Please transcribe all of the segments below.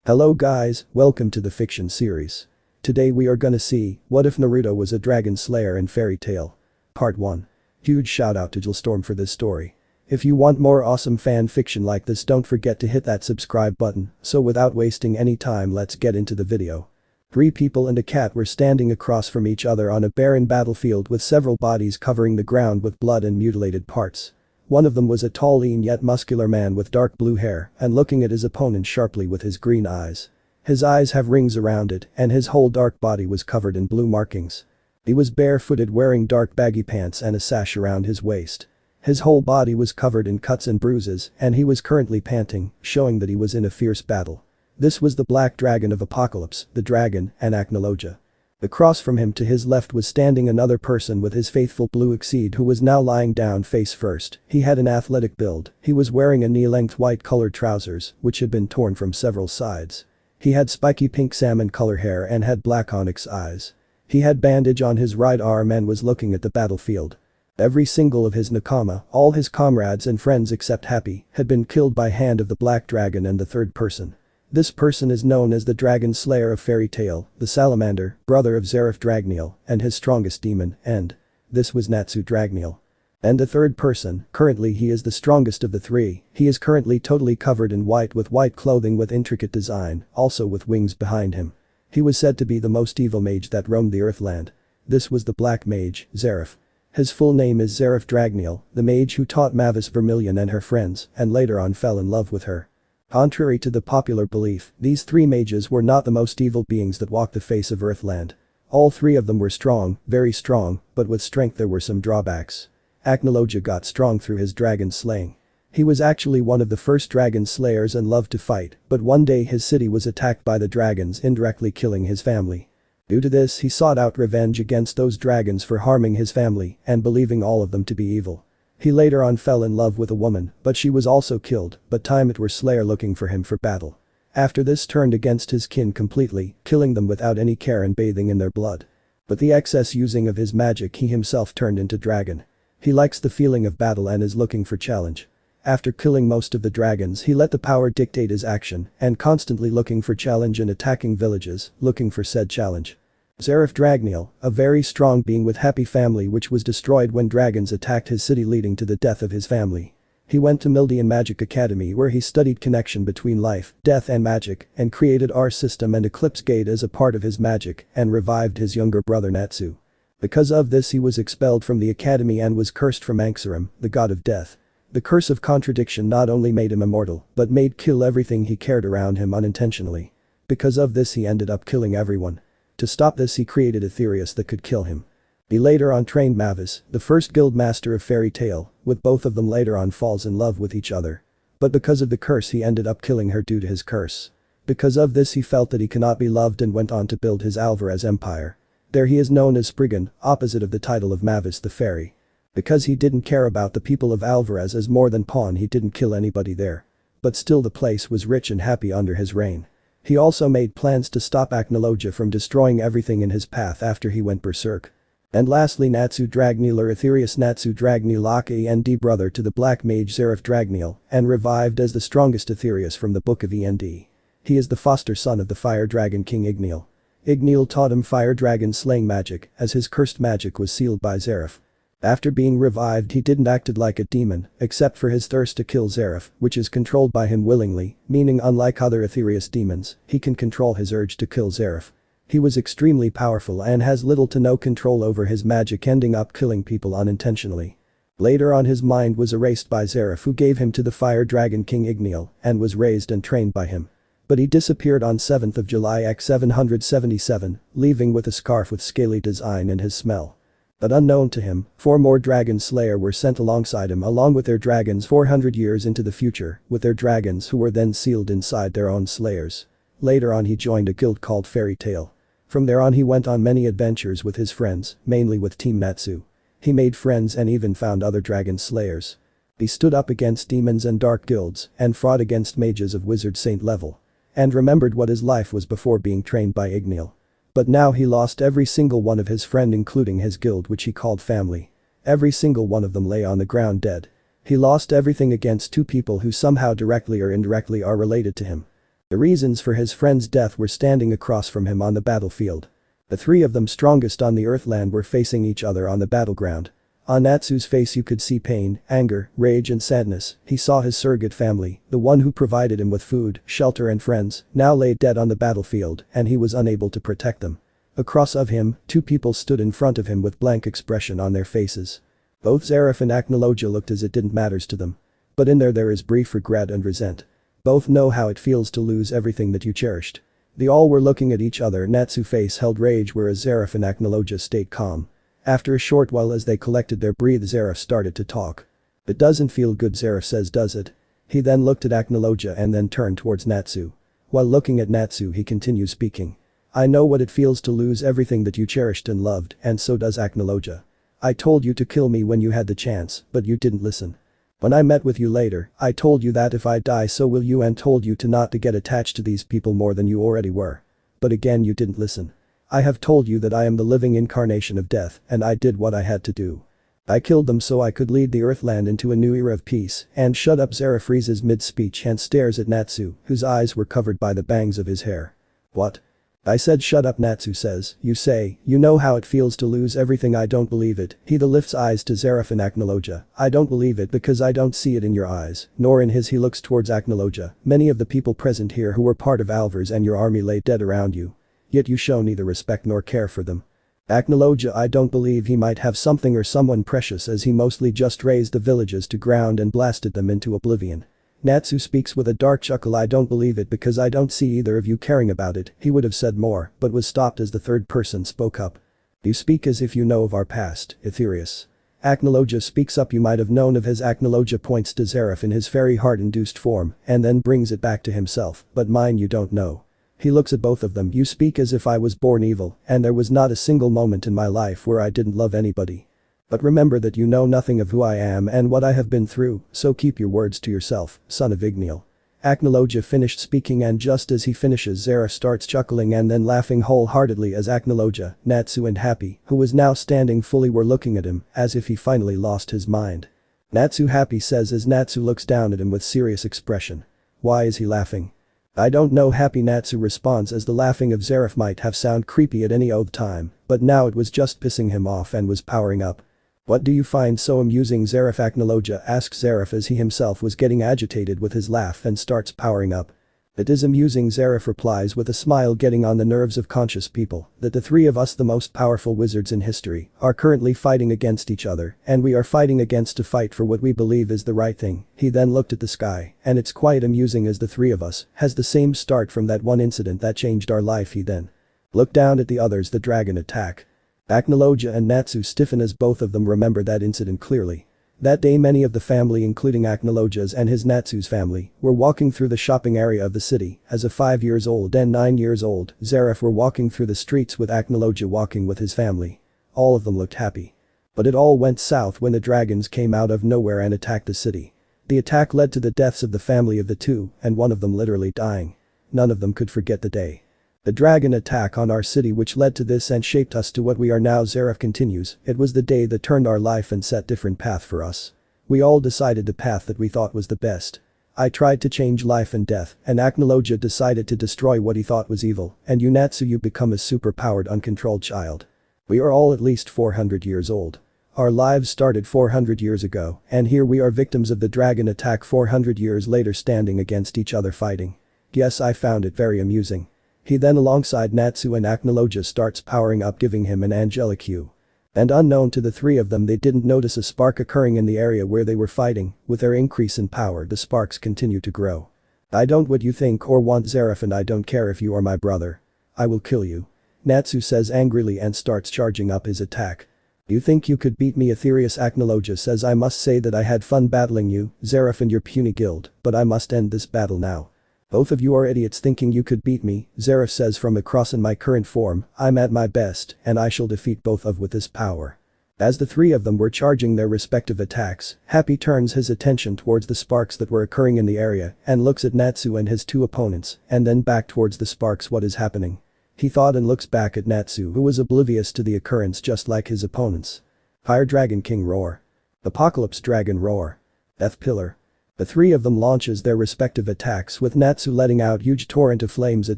Hello guys, welcome to the fiction series. Today we are gonna see, what if Naruto was a dragon slayer in Fairy Tail? Part 1. Huge shout out to DJLStorme for this story. If you want more awesome fan fiction like this, don't forget to hit that subscribe button. So without wasting any time, let's get into the video. 3 people and a cat were standing across from each other on a barren battlefield with several bodies covering the ground with blood and mutilated parts. One of them was a tall, lean yet muscular man with dark blue hair and looking at his opponent sharply with his green eyes. His eyes have rings around it and his whole dark body was covered in blue markings. He was barefooted, wearing dark baggy pants and a sash around his waist. His whole body was covered in cuts and bruises and he was currently panting, showing that he was in a fierce battle. This was the Black Dragon of Apocalypse, the Dragon and Acnologia. Across from him to his left was standing another person with his faithful blue exceed, who was now lying down face first. He had an athletic build, he was wearing a knee-length white colored trousers, which had been torn from several sides. He had spiky pink salmon color hair and had black onyx eyes. He had bandage on his right arm and was looking at the battlefield. Every single of his nakama, all his comrades and friends except Happy, had been killed by hand of the Black Dragon and the third person. This person is known as the Dragon Slayer of Fairy Tail, the Salamander, brother of Zeref Acnologia, and his strongest demon, and this was Natsu Acnologia. And the third person, currently he is the strongest of the 3, he is currently totally covered in white with white clothing with intricate design, also with wings behind him. He was said to be the most evil mage that roamed the earthland. This was the Black Mage, Zeref. His full name is Zeref Acnologia, the mage who taught Mavis Vermilion and her friends, and later on fell in love with her. Contrary to the popular belief, these 3 mages were not the most evil beings that walked the face of Earthland. All 3 of them were strong, very strong, but with strength there were some drawbacks. Acnologia got strong through his dragon slaying. He was actually one of the first dragon slayers and loved to fight, but one day his city was attacked by the dragons, indirectly killing his family. Due to this, he sought out revenge against those dragons for harming his family and believing all of them to be evil. He later on fell in love with a woman, but she was also killed, but time it were Slayer looking for him for battle. After this turned against his kin completely, killing them without any care and bathing in their blood. But the excess using of his magic, he himself turned into dragon. He likes the feeling of battle and is looking for challenge. After killing most of the dragons, he let the power dictate his action and constantly looking for challenge and attacking villages, looking for said challenge. Zeref Acnologia, a very strong being with happy family which was destroyed when dragons attacked his city, leading to the death of his family. He went to Mildian Magic Academy where he studied connection between life, death and magic and created R system and Eclipse Gate as a part of his magic and revived his younger brother Natsu. Because of this he was expelled from the academy and was cursed from Anxarum, the god of death. The curse of contradiction not only made him immortal but made kill everything he cared around him unintentionally. Because of this he ended up killing everyone. To stop this he created Aetherius that could kill him. He later on trained Mavis, the first guild master of Fairy Tail, with both of them later on falls in love with each other. But because of the curse he ended up killing her due to his curse. Because of this he felt that he cannot be loved and went on to build his Alvarez empire. There he is known as Spriggan, opposite of the title of Mavis the Fairy. Because he didn't care about the people of Alvarez as more than pawn, he didn't kill anybody there. But still the place was rich and happy under his reign. He also made plans to stop Acnologia from destroying everything in his path after he went berserk. And lastly, Natsu Acnologia or Aetherius Natsu Acnologia and brother to the Black Mage Zeref Acnologia and revived as the strongest Aetherius from the Book of END. He is the foster son of the Fire Dragon King Igneal. Igneal taught him fire dragon slaying magic as his cursed magic was sealed by Zeref. After being revived he didn't acted like a demon, except for his thirst to kill Zeref, which is controlled by him willingly, meaning unlike other Aetherius demons, he can control his urge to kill Zeref. He was extremely powerful and has little to no control over his magic, ending up killing people unintentionally. Later on his mind was erased by Zeref, who gave him to the Fire Dragon King Igneal and was raised and trained by him. But he disappeared on 7th of July X 777, leaving with a scarf with scaly design and his smell. But unknown to him, 4 more Dragon Slayer were sent alongside him along with their dragons 400 years into the future, with their dragons who were then sealed inside their own slayers. Later on he joined a guild called Fairy Tail. From there on he went on many adventures with his friends, mainly with Team Natsu. He made friends and even found other Dragon Slayers. He stood up against demons and dark guilds and fought against mages of wizard saint level. And remembered what his life was before being trained by Igneal. But now he lost every single one of his friend, including his guild which he called family. Every single one of them lay on the ground dead. He lost everything against 2 people who somehow directly or indirectly are related to him. The reasons for his friend's death were standing across from him on the battlefield. The three of them strongest on the Earthland were facing each other on the battleground. On Natsu's face you could see pain, anger, rage and sadness. He saw his surrogate family, the one who provided him with food, shelter and friends, now lay dead on the battlefield and he was unable to protect them. Across of him, two people stood in front of him with blank expression on their faces. Both Zeref and Acnologia looked as it didn't matters to them. But in there is brief regret and resent. Both know how it feels to lose everything that you cherished. They all were looking at each other. Natsu's face held rage whereas Zeref and Acnologia stayed calm. After a short while as they collected their breath Zeref started to talk. "It doesn't feel good," Zeref says, "does it?" He then looked at Acnologia and then turned towards Natsu. While looking at Natsu he continues speaking. "I know what it feels to lose everything that you cherished and loved and so does Acnologia. I told you to kill me when you had the chance, but you didn't listen. When I met with you later, I told you that if I die so will you and told you to not to get attached to these people more than you already were. But again you didn't listen. I have told you that I am the living incarnation of death and I did what I had to do. I killed them so I could lead the Earthland into a new era of peace and shut up." Zeref freezes mid-speech and stares at Natsu, whose eyes were covered by the bangs of his hair. "What?" "I said shut up," Natsu says. "You say, you know how it feels to lose everything. I don't believe it." He lifts eyes to Zeref and Acnologia. "I don't believe it because I don't see it in your eyes, nor in his." He looks towards Acnologia. "Many of the people present here who were part of Alvar's and your army lay dead around you. Yet you show neither respect nor care for them." Acnologia: "I don't believe he might have something or someone precious as he mostly just razed the villages to ground and blasted them into oblivion." Natsu speaks with a dark chuckle. "I don't believe it because I don't see either of you caring about it." He would have said more, but was stopped as the third person spoke up. "You speak as if you know of our past, Aetherius." Acnologia speaks up. "You might have known of his." Acnologia points to Zeref in his fairy heart-induced form and then brings it back to himself, "But mine you don't know." He looks at both of them. "You speak as if I was born evil and there was not a single moment in my life where I didn't love anybody. But remember that you know nothing of who I am and what I have been through, so keep your words to yourself, son of Igniel." Acnologia finished speaking and just as he finishes Zeref starts chuckling and then laughing wholeheartedly as Acnologia, Natsu and Happy, who was now standing fully, were looking at him as if he finally lost his mind. "Natsu," Happy says as Natsu looks down at him with serious expression. "Why is he laughing?" "I don't know." Happy Natsu responds as the laughing of Zeref might have sound creepy at any old time, but now it was just pissing him off and was powering up. "What do you find so amusing?" Zeref Acnologia asks Zeref as he himself was getting agitated with his laugh and starts powering up. "It is amusing," Zeref replies with a smile, "getting on the nerves of conscious people, that the three of us, the most powerful wizards in history, are currently fighting against each other and we are fighting against to fight for what we believe is the right thing." He then looked at the sky and it's quite amusing as the three of us has the same start from that one incident that changed our life. He then looked down at the others. "The dragon attack." Acnologia and Natsu stiffen as both of them remember that incident clearly. That day many of the family, including Acnologia's and his Natsu's family, were walking through the shopping area of the city as a 5 years old and 9 years old Zeref were walking through the streets with Acnologia walking with his family. All of them looked happy. But it all went south when the dragons came out of nowhere and attacked the city. The attack led to the deaths of the family of the two and one of them literally dying. None of them could forget the day. "The dragon attack on our city which led to this and shaped us to what we are now." Zeref continues, "It was the day that turned our life and set different path for us. We all decided the path that we thought was the best. I tried to change life and death and Acnologia decided to destroy what he thought was evil and you Natsu you become a super-powered uncontrolled child. We are all at least 400 years old. Our lives started 400 years ago and here we are victims of the dragon attack 400 years later standing against each other fighting. Yes, I found it very amusing." He then alongside Natsu and Acnologia starts powering up, giving him an angelic hue. And unknown to the three of them they didn't notice a spark occurring in the area where they were fighting. With their increase in power the sparks continue to grow. "I don't what you think or want Zeref and I don't care if you are my brother. I will kill you." Natsu says angrily and starts charging up his attack. "You think you could beat me?" Aetherius. Acnologia says, "I must say that I had fun battling you, Zeref and your puny guild, but I must end this battle now. Both of you are idiots thinking you could beat me." Zeref says, "From across in my current form, I'm at my best and I shall defeat both of with this power." As the three of them were charging their respective attacks, Happy turns his attention towards the sparks that were occurring in the area and looks at Natsu and his two opponents and then back towards the sparks. What is happening? He thought and looks back at Natsu who was oblivious to the occurrence just like his opponents. Fire Dragon King roar. Apocalypse Dragon roar. Death Pillar. The three of them launches their respective attacks with Natsu letting out huge torrent of flames at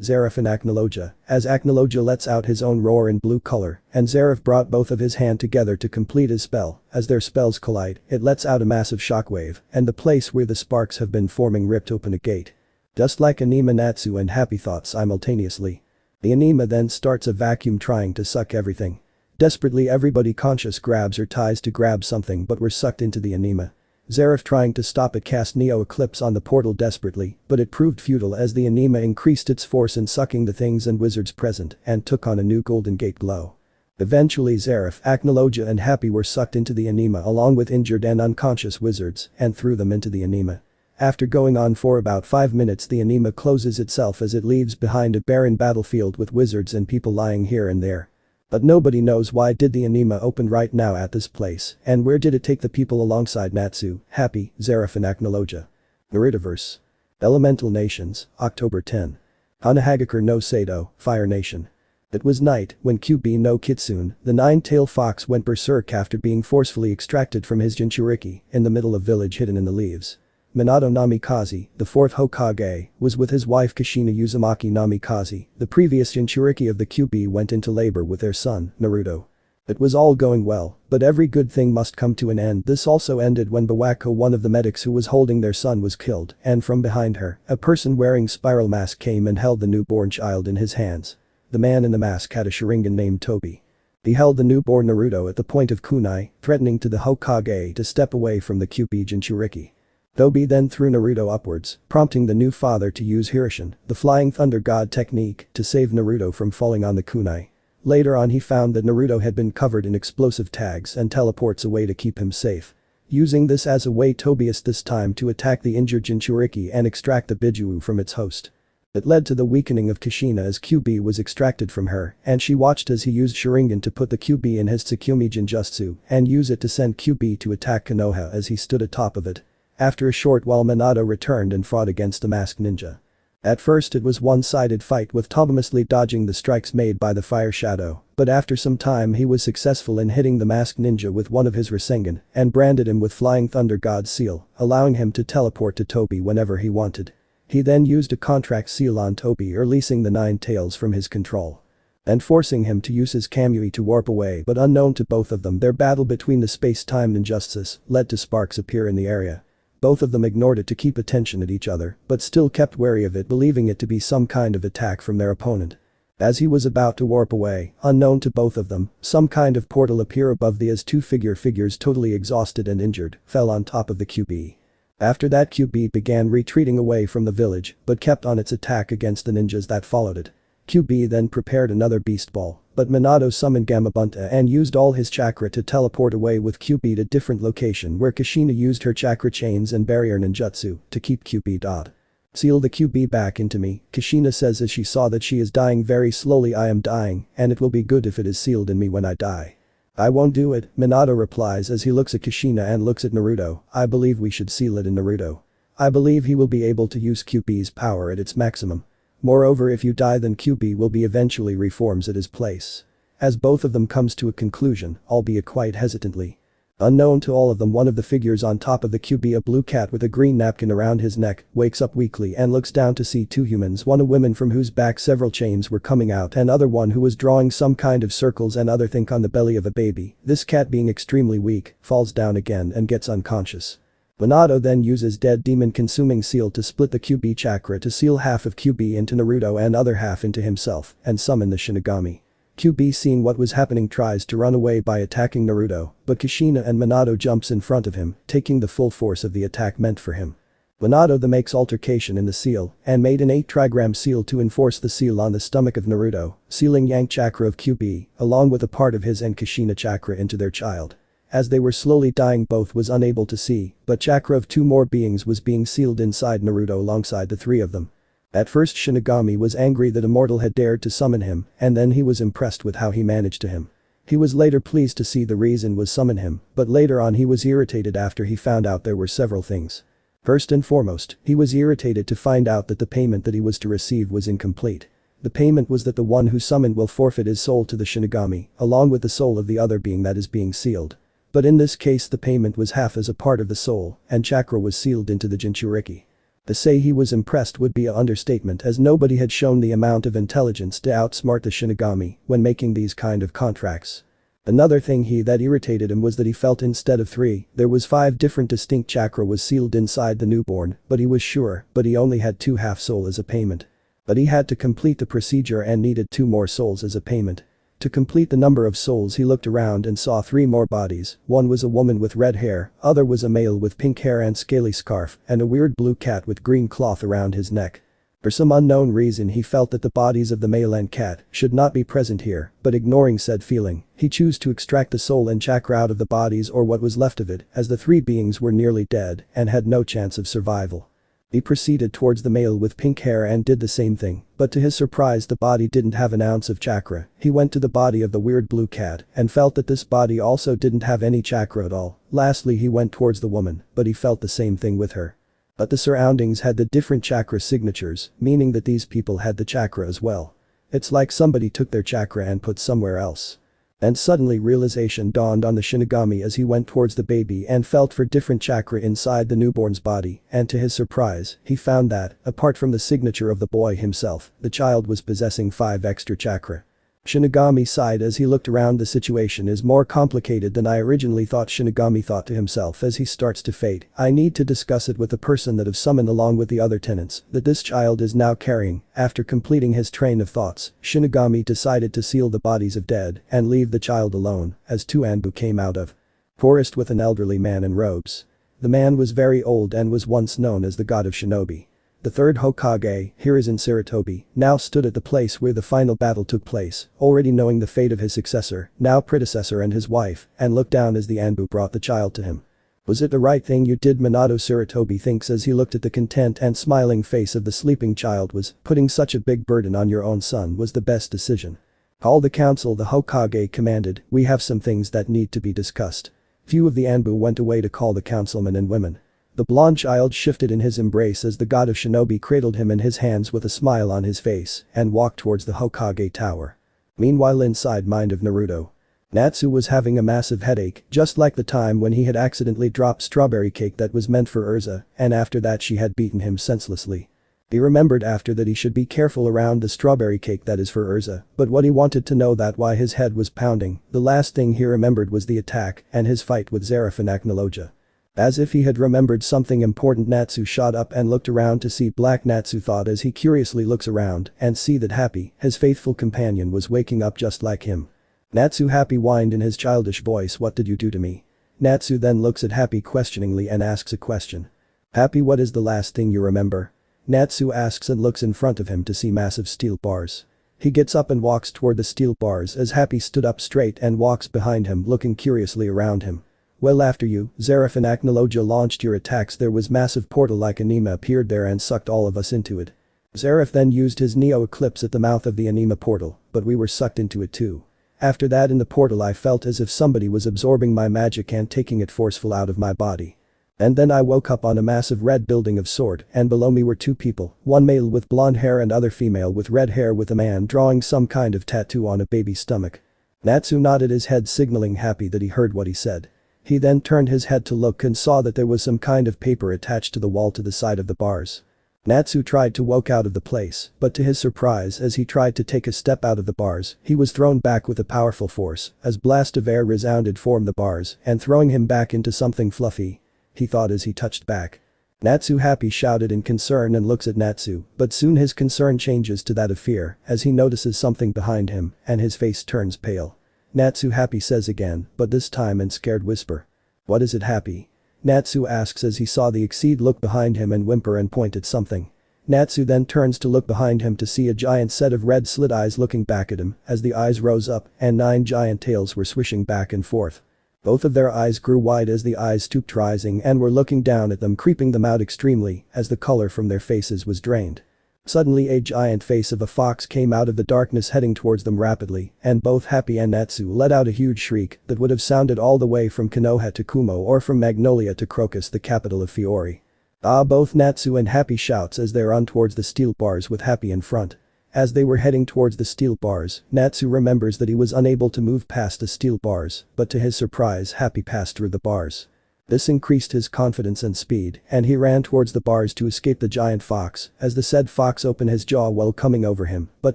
Zeref and Acnologia, as Acnologia lets out his own roar in blue color, and Zeref brought both of his hand together to complete his spell. As their spells collide, it lets out a massive shockwave, and the place where the sparks have been forming ripped open a gate. Just like Anima, Natsu and Happy thought simultaneously. The Anima then starts a vacuum trying to suck everything. Desperately everybody conscious grabs or tries to grab something but were sucked into the Anima. Zeref trying to stop it cast Neo Eclipse on the portal desperately, but it proved futile as the Anima increased its force in sucking the things and wizards present and took on a new golden gate glow. Eventually Zeref, Acnologia and Happy were sucked into the Anima along with injured and unconscious wizards and threw them into the Anima. After going on for about 5 minutes the Anima closes itself as it leaves behind a barren battlefield with wizards and people lying here and there. But nobody knows why did the Anima open right now at this place, and where did it take the people alongside Natsu, Happy, Zeref and Acnologia. Narutoverse. Elemental Nations, October 10. Sunagakure no Sato, Fire Nation. It was night when Kyubi no Kitsune, the nine-tailed fox went berserk after being forcefully extracted from his Jinchuriki in the middle of village hidden in the leaves. Minato Namikaze, the fourth Hokage, was with his wife Kushina Uzumaki Namikaze. The previous Jinchuriki of the Kyuubi went into labor with their son, Naruto. It was all going well, but every good thing must come to an end. This also ended when Bawako, one of the medics who was holding their son, was killed, and from behind her, a person wearing spiral mask came and held the newborn child in his hands. The man in the mask had a Sharingan named Tobi. He held the newborn Naruto at the point of kunai, threatening to the Hokage to step away from the Kyuubi Jinchuriki. Tobi then threw Naruto upwards, prompting the new father to use Hirishin, the flying thunder god technique, to save Naruto from falling on the kunai. Later on he found that Naruto had been covered in explosive tags and teleports away to keep him safe. Using this as a way Tobi used this time to attack the injured Jinchuriki and extract the Bijuu from its host. It led to the weakening of Kushina as Kyuubi was extracted from her, and she watched as he used Sharingan to put the Kyuubi in his Tsukumi Jinjutsu and use it to send Kyuubi to attack Konoha as he stood atop of it. After a short while Minato returned and fought against the masked ninja. At first it was one-sided fight with autonomously dodging the strikes made by the fire shadow, but after some time he was successful in hitting the masked ninja with one of his Rasengan and branded him with Flying Thunder God's seal, allowing him to teleport to Tobi whenever he wanted. He then used a contract seal on Tobi, releasing the nine tails from his control and forcing him to use his Kamui to warp away, but unknown to both of them their battle between the space-time injustice led to sparks appear in the area. Both of them ignored it to keep attention at each other, but still kept wary of it, believing it to be some kind of attack from their opponent. As he was about to warp away, unknown to both of them, some kind of portal appear above the as two figures totally exhausted and injured, fell on top of the Kyuubi. After that Kyuubi began retreating away from the village, but kept on its attack against the ninjas that followed it. Kyuubi then prepared another beast ball, but Minato summoned Gamabunta and used all his chakra to teleport away with Kyuubi to different location where Kushina used her chakra chains and barrier ninjutsu to keep Kyuubi. Seal the Kyuubi back into me, Kushina says as she saw that she is dying very slowly. I am dying, and it will be good if it is sealed in me when I die. I won't do it, Minato replies as he looks at Kushina and looks at Naruto. I believe we should seal it in Naruto. I believe he will be able to use Kyuubi's power at its maximum. Moreover, if you die then Kyuubi will be eventually reforms at his place. As both of them comes to a conclusion, albeit quite hesitantly. Unknown to all of them, one of the figures on top of the Kyuubi, a blue cat with a green napkin around his neck, wakes up weakly and looks down to see two humans, one a woman from whose back several chains were coming out and other one who was drawing some kind of circles and other think on the belly of a baby. This cat being extremely weak, falls down again and gets unconscious. Minato then uses dead demon consuming seal to split the Kyuubi chakra to seal half of Kyuubi into Naruto and other half into himself and summon the Shinigami. Kyuubi, seeing what was happening, tries to run away by attacking Naruto, but Kushina and Minato jumps in front of him, taking the full force of the attack meant for him. Minato then makes altercation in the seal and made an 8 trigram seal to enforce the seal on the stomach of Naruto, sealing Yang chakra of Kyuubi along with a part of his and Kushina chakra into their child. As they were slowly dying, both was unable to see, but chakra of 2 more beings was being sealed inside Naruto alongside the 3 of them. At first Shinigami was angry that a mortal had dared to summon him, and then he was impressed with how he managed to him. He was later pleased to see the reason was summon him, but later on he was irritated after he found out there were several things. First and foremost, he was irritated to find out that the payment that he was to receive was incomplete. The payment was that the one who summoned will forfeit his soul to the Shinigami, along with the soul of the other being that is being sealed. But in this case the payment was half as a part of the soul, and chakra was sealed into the Jinchuriki. To say he was impressed would be an understatement, as nobody had shown the amount of intelligence to outsmart the Shinigami when making these kind of contracts. Another thing that irritated him was that he felt instead of 3, there was 5 different distinct chakra was sealed inside the newborn, but he was sure, but he only had 2 half soul as a payment. But he had to complete the procedure and needed 2 more souls as a payment. To complete the number of souls he looked around and saw 3 more bodies, one was a woman with red hair, other was a male with pink hair and scaly scarf, and a weird blue cat with green cloth around his neck. For some unknown reason he felt that the bodies of the male and cat should not be present here, but ignoring said feeling, he chose to extract the soul and chakra out of the bodies or what was left of it, as the 3 beings were nearly dead and had no chance of survival. He proceeded towards the male with pink hair and did the same thing, but to his surprise the body didn't have an ounce of chakra. He went to the body of the weird blue cat and felt that this body also didn't have any chakra at all. Lastly he went towards the woman, but he felt the same thing with her. But the surroundings had the different chakra signatures, meaning that these people had the chakra as well. It's like somebody took their chakra and put somewhere else. And suddenly realization dawned on the Shinigami as he went towards the baby and felt for different chakra inside the newborn's body, and to his surprise, he found that, apart from the signature of the boy himself, the child was possessing 5 extra chakra. Shinigami sighed as he looked around. The situation is more complicated than I originally thought. Shinigami thought to himself as he starts to fade, I need to discuss it with the person that I've summoned along with the other tenants that this child is now carrying. After completing his train of thoughts, Shinigami decided to seal the bodies of dead and leave the child alone as 2 Anbu came out of forest with an elderly man in robes. The man was very old and was once known as the god of shinobi. The 3rd Hokage, Hiruzen Sarutobi, now stood at the place where the final battle took place, already knowing the fate of his successor, now predecessor and his wife, and looked down as the Anbu brought the child to him. Was it the right thing you did? Minato Sarutobi thinks as he looked at the content and smiling face of the sleeping child. Was putting such a big burden on your own son was the best decision. Call the council, the Hokage commanded, we have some things that need to be discussed. Few of the Anbu went away to call the councilmen and women. The blonde child shifted in his embrace as the god of shinobi cradled him in his hands with a smile on his face and walked towards the Hokage tower. Meanwhile inside mind of Naruto. Natsu was having a massive headache, just like the time when he had accidentally dropped strawberry cake that was meant for Urza, and after that she had beaten him senselessly. He remembered after that he should be careful around the strawberry cake that is for Urza, but what he wanted to know that why his head was pounding, the last thing he remembered was the attack and his fight with Zeref Acnologia. As if he had remembered something important, Natsu shot up and looked around to see Black. Natsu thought as he curiously looks around and see that Happy, his faithful companion, was waking up just like him. Natsu Happy whined in his childish voice, what did you do to me? Natsu then looks at Happy questioningly and asks a question. Happy, what is the last thing you remember? Natsu asks and looks in front of him to see massive steel bars. He gets up and walks toward the steel bars as Happy stood up straight and walks behind him looking curiously around him. Well, after you, Zeref and Acnologia launched your attacks, there was massive portal like Anima appeared there and sucked all of us into it. Zeref then used his Neo Eclipse at the mouth of the Anima portal, but we were sucked into it too. After that in the portal I felt as if somebody was absorbing my magic and taking it forceful out of my body. And then I woke up on a massive red building of sort, and below me were 2 people, one male with blonde hair and other female with red hair, with a man drawing some kind of tattoo on a baby's stomach. Natsu nodded his head signaling Happy that he heard what he said. He then turned his head to look and saw that there was some kind of paper attached to the wall to the side of the bars. Natsu tried to walk out of the place, but to his surprise as he tried to take a step out of the bars, he was thrown back with a powerful force as blast of air resounded from the bars and throwing him back into something fluffy. He thought as he touched back. Natsu Happy shouted in concern and looks at Natsu, but soon his concern changes to that of fear as he notices something behind him and his face turns pale. Natsu Happy says again, but this time in scared whisper. What is it, Happy? Natsu asks as he saw the Exceed look behind him and whimper and point at something. Natsu then turns to look behind him to see a giant set of red slit eyes looking back at him as the eyes rose up and 9 giant tails were swishing back and forth. Both of their eyes grew wide as the eyes stooped rising and were looking down at them, creeping them out extremely as the color from their faces was drained. Suddenly a giant face of a fox came out of the darkness heading towards them rapidly, and both Happy and Natsu let out a huge shriek that would have sounded all the way from Konoha to Kumo or from Magnolia to Crocus, the capital of Fiori. Ah, both Natsu and Happy shouts as they run towards the steel bars with Happy in front. As they were heading towards the steel bars, Natsu remembers that he was unable to move past the steel bars, but to his surprise Happy passed through the bars. This increased his confidence and speed, and he ran towards the bars to escape the giant fox, as the said fox opened his jaw while coming over him, but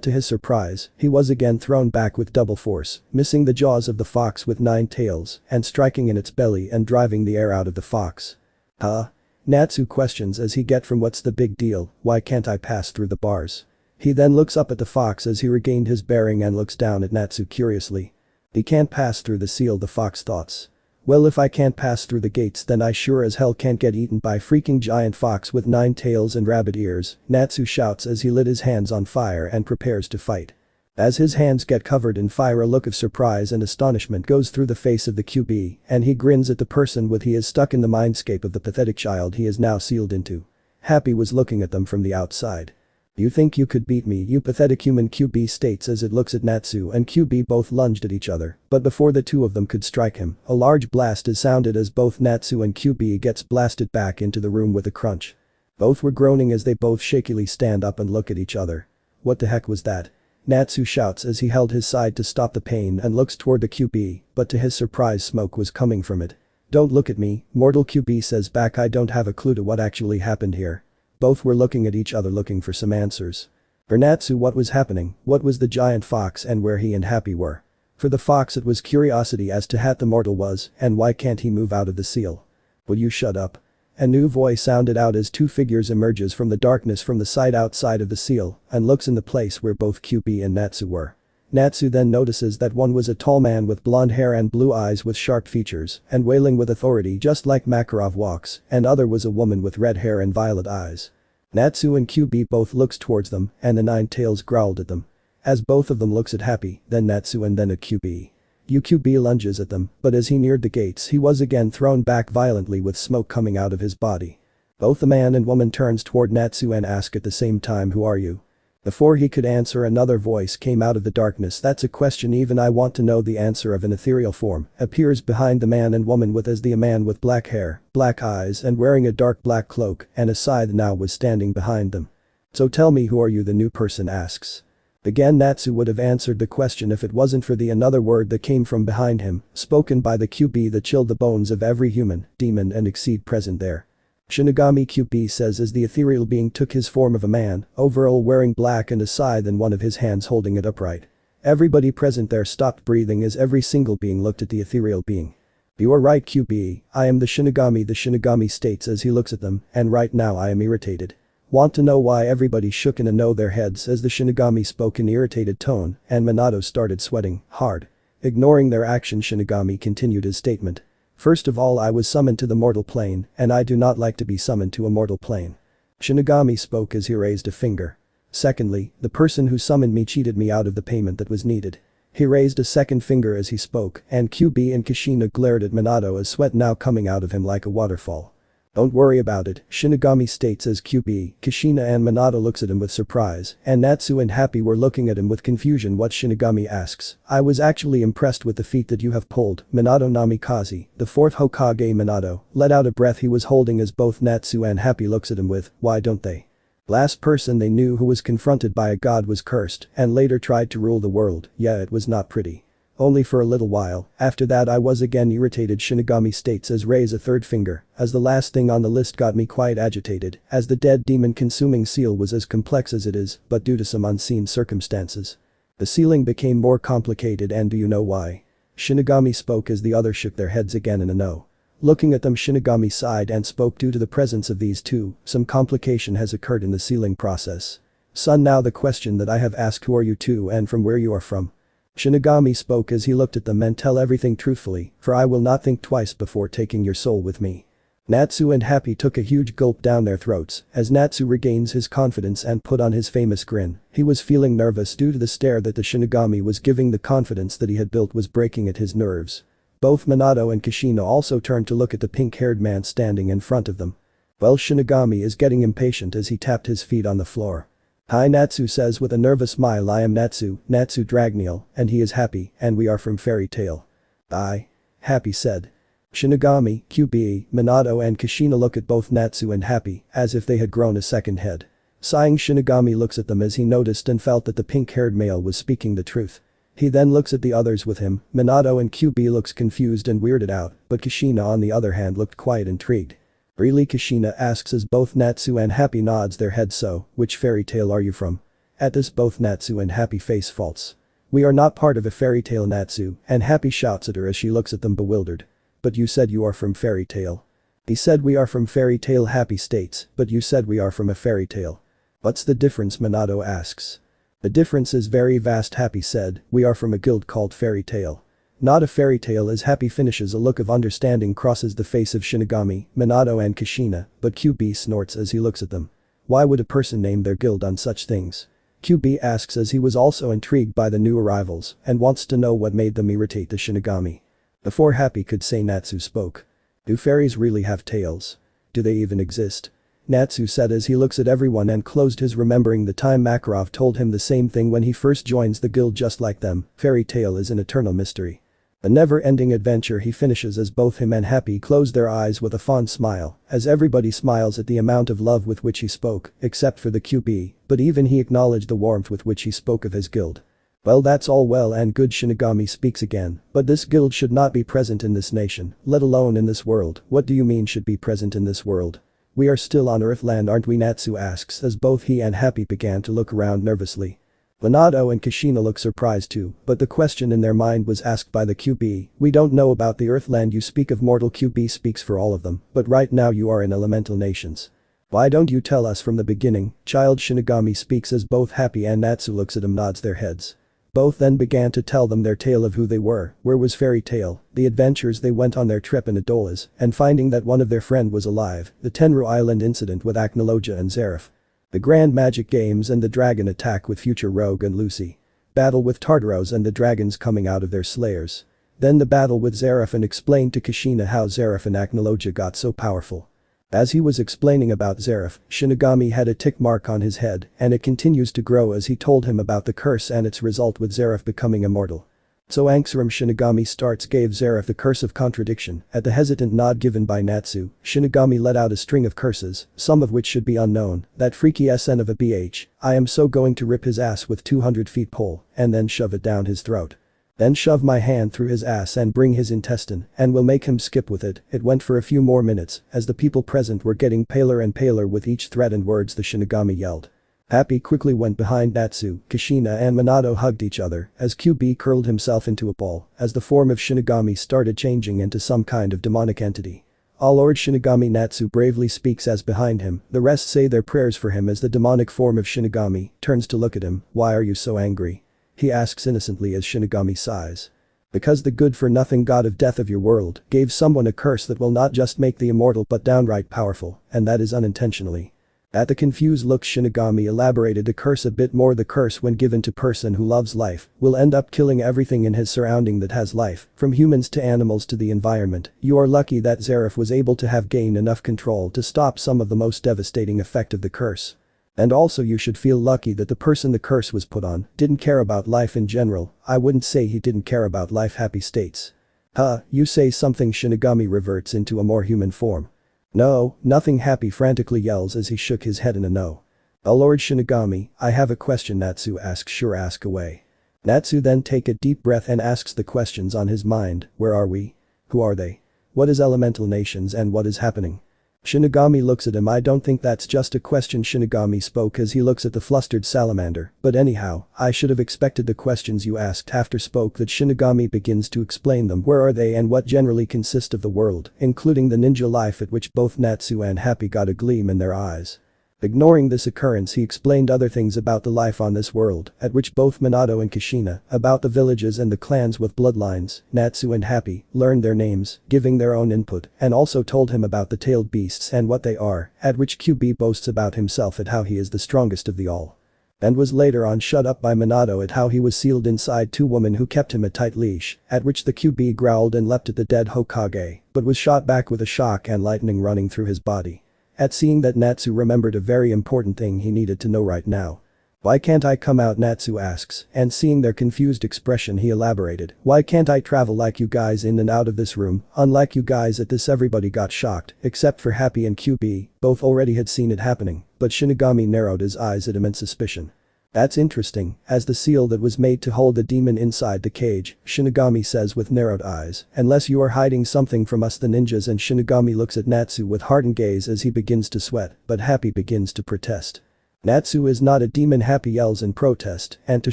to his surprise, he was again thrown back with double force, missing the jaws of the fox with 9 tails, and striking in its belly and driving the air out of the fox. Huh? Natsu questions as he get from what's the big deal, why can't I pass through the bars? He then looks up at the fox as he regained his bearing and looks down at Natsu curiously. He can't pass through the seal, the fox thoughts. Well, if I can't pass through the gates then I sure as hell can't get eaten by freaking giant fox with 9 tails and rabbit ears, Natsu shouts as he lit his hands on fire and prepares to fight. As his hands get covered in fire, a look of surprise and astonishment goes through the face of the Kyuubi, and he grins at the person with he is stuck in the mindscape of the pathetic child he is now sealed into. Happy was looking at them from the outside. You think you could beat me, you pathetic human, Kyuubi states as it looks at Natsu and Kyuubi both lunged at each other, but before the two of them could strike him, a large blast is sounded as both Natsu and Kyuubi gets blasted back into the room with a crunch. Both were groaning as they both shakily stand up and look at each other. What the heck was that? Natsu shouts as he held his side to stop the pain and looks toward the Kyuubi, but to his surprise smoke was coming from it. Don't look at me, mortal, Kyuubi says back, I don't have a clue to what actually happened here. Both were looking at each other looking for some answers. For Natsu, what was happening, what was the giant fox and where he and Happy were. For the fox it was curiosity as to what the mortal was and why can't he move out of the seal. Will you shut up? A new voice sounded out as 2 figures emerges from the darkness from the side outside of the seal and looks in the place where both Kyuubi and Natsu were. Natsu then notices that one was a tall man with blonde hair and blue eyes with sharp features and wailing with authority just like Makarov walks, and other was a woman with red hair and violet eyes. Natsu and Kyuubi both looks towards them and the 9 tails growled at them. As both of them looks at Happy, then Natsu and then at Kyuubi. Kyuubi lunges at them, but as he neared the gates he was again thrown back violently with smoke coming out of his body. Both the man and woman turns toward Natsu and ask at the same time, who are you? Before he could answer, another voice came out of the darkness. That's a question even I want to know the answer of. An ethereal form appears behind the man and woman with as the man with black hair, black eyes and wearing a dark black cloak, and a scythe now was standing behind them. So tell me, who are you? The new person asks. Again Natsu would have answered the question if it wasn't for the another word that came from behind him, spoken by the Kyuubi that chilled the bones of every human, demon and exceed present there. Shinigami, Kyuubi says as the ethereal being took his form of a man, overall wearing black and a scythe in one of his hands holding it upright. Everybody present there stopped breathing as every single being looked at the ethereal being. You are right, Kyuubi, I am the Shinigami states as he looks at them, and right now I am irritated. Want to know why? Everybody shook in a know their heads as the Shinigami spoke in irritated tone, and Minato started sweating hard. Ignoring their action, Shinigami continued his statement. First of all, I was summoned to the mortal plane, and I do not like to be summoned to a mortal plane. Shinigami spoke as he raised a finger. Secondly, the person who summoned me cheated me out of the payment that was needed. He raised a second finger as he spoke, and Kyuubi and Kushina glared at Minato as sweat now coming out of him like a waterfall. Don't worry about it, Shinigami states as Kyuubi, Kushina and Minato looks at him with surprise, and Natsu and Happy were looking at him with confusion. What? Shinigami asks. I was actually impressed with the feat that you have pulled, Minato. Namikaze, the 4th Hokage. Minato let out a breath he was holding as both Natsu and Happy looks at him with, why don't they? Last person they knew who was confronted by a god was cursed and later tried to rule the world. Yeah, it was not pretty. Only for a little while, after that I was again irritated, Shinigami states as raise a third finger, as the last thing on the list got me quite agitated, as the dead demon consuming seal was as complex as it is, but due to some unseen circumstances. The sealing became more complicated, and do you know why? Shinigami spoke as the others shook their heads again in a no. Looking at them, Shinigami sighed and spoke. Due to the presence of these two, some complication has occurred in the sealing process. Son, now the question that I have asked, who are you two and from where you are from? Shinigami spoke as he looked at them, and tell everything truthfully, for I will not think twice before taking your soul with me. Natsu and Happy took a huge gulp down their throats as Natsu regains his confidence and put on his famous grin. He was feeling nervous due to the stare that the Shinigami was giving. The confidence that he had built was breaking at his nerves. Both Minato and Kushina also turned to look at the pink-haired man standing in front of them. Well, Shinigami is getting impatient as he tapped his feet on the floor. Hi, Natsu says with a nervous smile. I am Natsu Dragneel, and he is Happy, and we are from Fairy Tail. I. Happy said. Shinigami, Kyuubi, Minato and Kushina look at both Natsu and Happy as if they had grown a second head. Sighing, Shinigami looks at them as he noticed and felt that the pink-haired male was speaking the truth. He then looks at the others with him. Minato and Kyuubi looks confused and weirded out, but Kushina on the other hand looked quite intrigued. Really, Kushina asks as both Natsu and Happy nods their heads. So, which fairy tale are you from? At this both Natsu and Happy face faults. We are not part of a fairy tale, Natsu, and Happy shouts at her as she looks at them bewildered. But you said you are from fairy tale. He said we are from fairy tale, Happy states, but you said we are from a fairy tale. What's the difference, Minato asks. The difference is very vast, Happy said, we are from a guild called Fairy Tail. Not a fairy tale. As Happy finishes, a look of understanding crosses the face of Shinigami, Minato and Kushina, but Kyuubi snorts as he looks at them. Why would a person name their guild on such things? Kyuubi asks as he was also intrigued by the new arrivals and wants to know what made them irritate the Shinigami. Before Happy could say, Natsu spoke. Do fairies really have tails? Do they even exist? Natsu said as he looks at everyone and closed his, remembering the time Makarov told him the same thing when he first joins the guild. Just like them, fairy tale is an eternal mystery. A never-ending adventure, he finishes as both him and Happy close their eyes with a fond smile, as everybody smiles at the amount of love with which he spoke, except for the Kyuubi, but even he acknowledged the warmth with which he spoke of his guild. Well, that's all well and good, Shinigami speaks again, but this guild should not be present in this nation, let alone in this world. What do you mean should be present in this world? We are still on Earthland, aren't we? Natsu asks as both he and Happy began to look around nervously. Minato and Kushina look surprised too, but the question in their mind was asked by the Kyuubi. We don't know about the Earthland you speak of, mortal. Kyuubi speaks for all of them, but right now you are in elemental nations. Why don't you tell us from the beginning, child? Shinigami speaks as both Happy and Natsu looks at him, nods their heads. Both then began to tell them their tale of who they were, where was Fairy Tail, the adventures they went on their trip in Adolas, and finding that one of their friend was alive, the Tenru Island incident with Acnologia and Zeref. The Grand Magic Games and the Dragon Attack with Future Rogue and Lucy. Battle with Tartaros and the dragons coming out of their slayers. Then the battle with Zeref, and explained to Kushina how Zeref and Acnologia got so powerful. As he was explaining about Zeref, Shinigami had a tick mark on his head, and it continues to grow as he told him about the curse and its result with Zeref becoming immortal. So Angsarum, Shinigami starts, gave Zeref the curse of contradiction. At the hesitant nod given by Natsu, Shinigami let out a string of curses, some of which should be unknown. That freaky SN of a BH, I am so going to rip his ass with 200 feet pole, and then shove it down his throat. Then shove my hand through his ass and bring his intestine, and will make him skip with it. It went for a few more minutes, as the people present were getting paler and paler with each threat and words the Shinigami yelled. Happy quickly went behind Natsu, Kushina and Minato hugged each other as Kyuubi curled himself into a ball as the form of Shinigami started changing into some kind of demonic entity. All Lord Shinigami, Natsu bravely speaks as behind him, the rest say their prayers for him as the demonic form of Shinigami turns to look at him. Why are you so angry? He asks innocently as Shinigami sighs. Because the good-for-nothing god of death of your world gave someone a curse that will not just make the immortal but downright powerful, and that is unintentionally. At the confused look, Shinigami elaborated the curse a bit more. The curse, when given to person who loves life, will end up killing everything in his surrounding that has life, from humans to animals to the environment. You are lucky that Zeref was able to have gained enough control to stop some of the most devastating effect of the curse. And also you should feel lucky that the person the curse was put on didn't care about life in general. I wouldn't say he didn't care about life, Happy states. Huh, you say something? Shinigami reverts into a more human form. No, nothing, Happy frantically yells as he shook his head in a no. Oh Lord Shinigami, I have a question, Natsu asks. Sure, ask away. Natsu then take a deep breath and asks the questions on his mind. Where are we? Who are they? What is elemental nations and what is happening? Shinigami looks at him. I don't think that's just a question. Shinigami spoke as he looks at the flustered salamander, but anyhow, I should have expected the questions you asked after spoke that Shinigami begins to explain them. Where are they and what generally consist of the world, including the ninja life, at which both Natsu and Happy got a gleam in their eyes. Ignoring this occurrence, he explained other things about the life on this world, at which both Minato and Kushina, about the villages and the clans with bloodlines, Natsu and Happy, learned their names, giving their own input, and also told him about the tailed beasts and what they are, at which Kyuubi boasts about himself at how he is the strongest of the all. And was later on shut up by Minato at how he was sealed inside two women who kept him a tight leash, at which the Kyuubi growled and leapt at the dead Hokage, but was shot back with a shock and lightning running through his body. At seeing that Natsu remembered a very important thing he needed to know right now. Why can't I come out, Natsu asks, and seeing their confused expression he elaborated, why can't I travel like you guys in and out of this room? Unlike you guys at this, everybody got shocked, except for Happy and Kyubi, both already had seen it happening, but Shinigami narrowed his eyes at him in suspicion. That's interesting, as the seal that was made to hold the demon inside the cage, Shinigami says with narrowed eyes, unless you are hiding something from us the ninjas, and Shinigami looks at Natsu with hardened gaze as he begins to sweat, but Happy begins to protest. Natsu is not a demon, Happy yells in protest, and to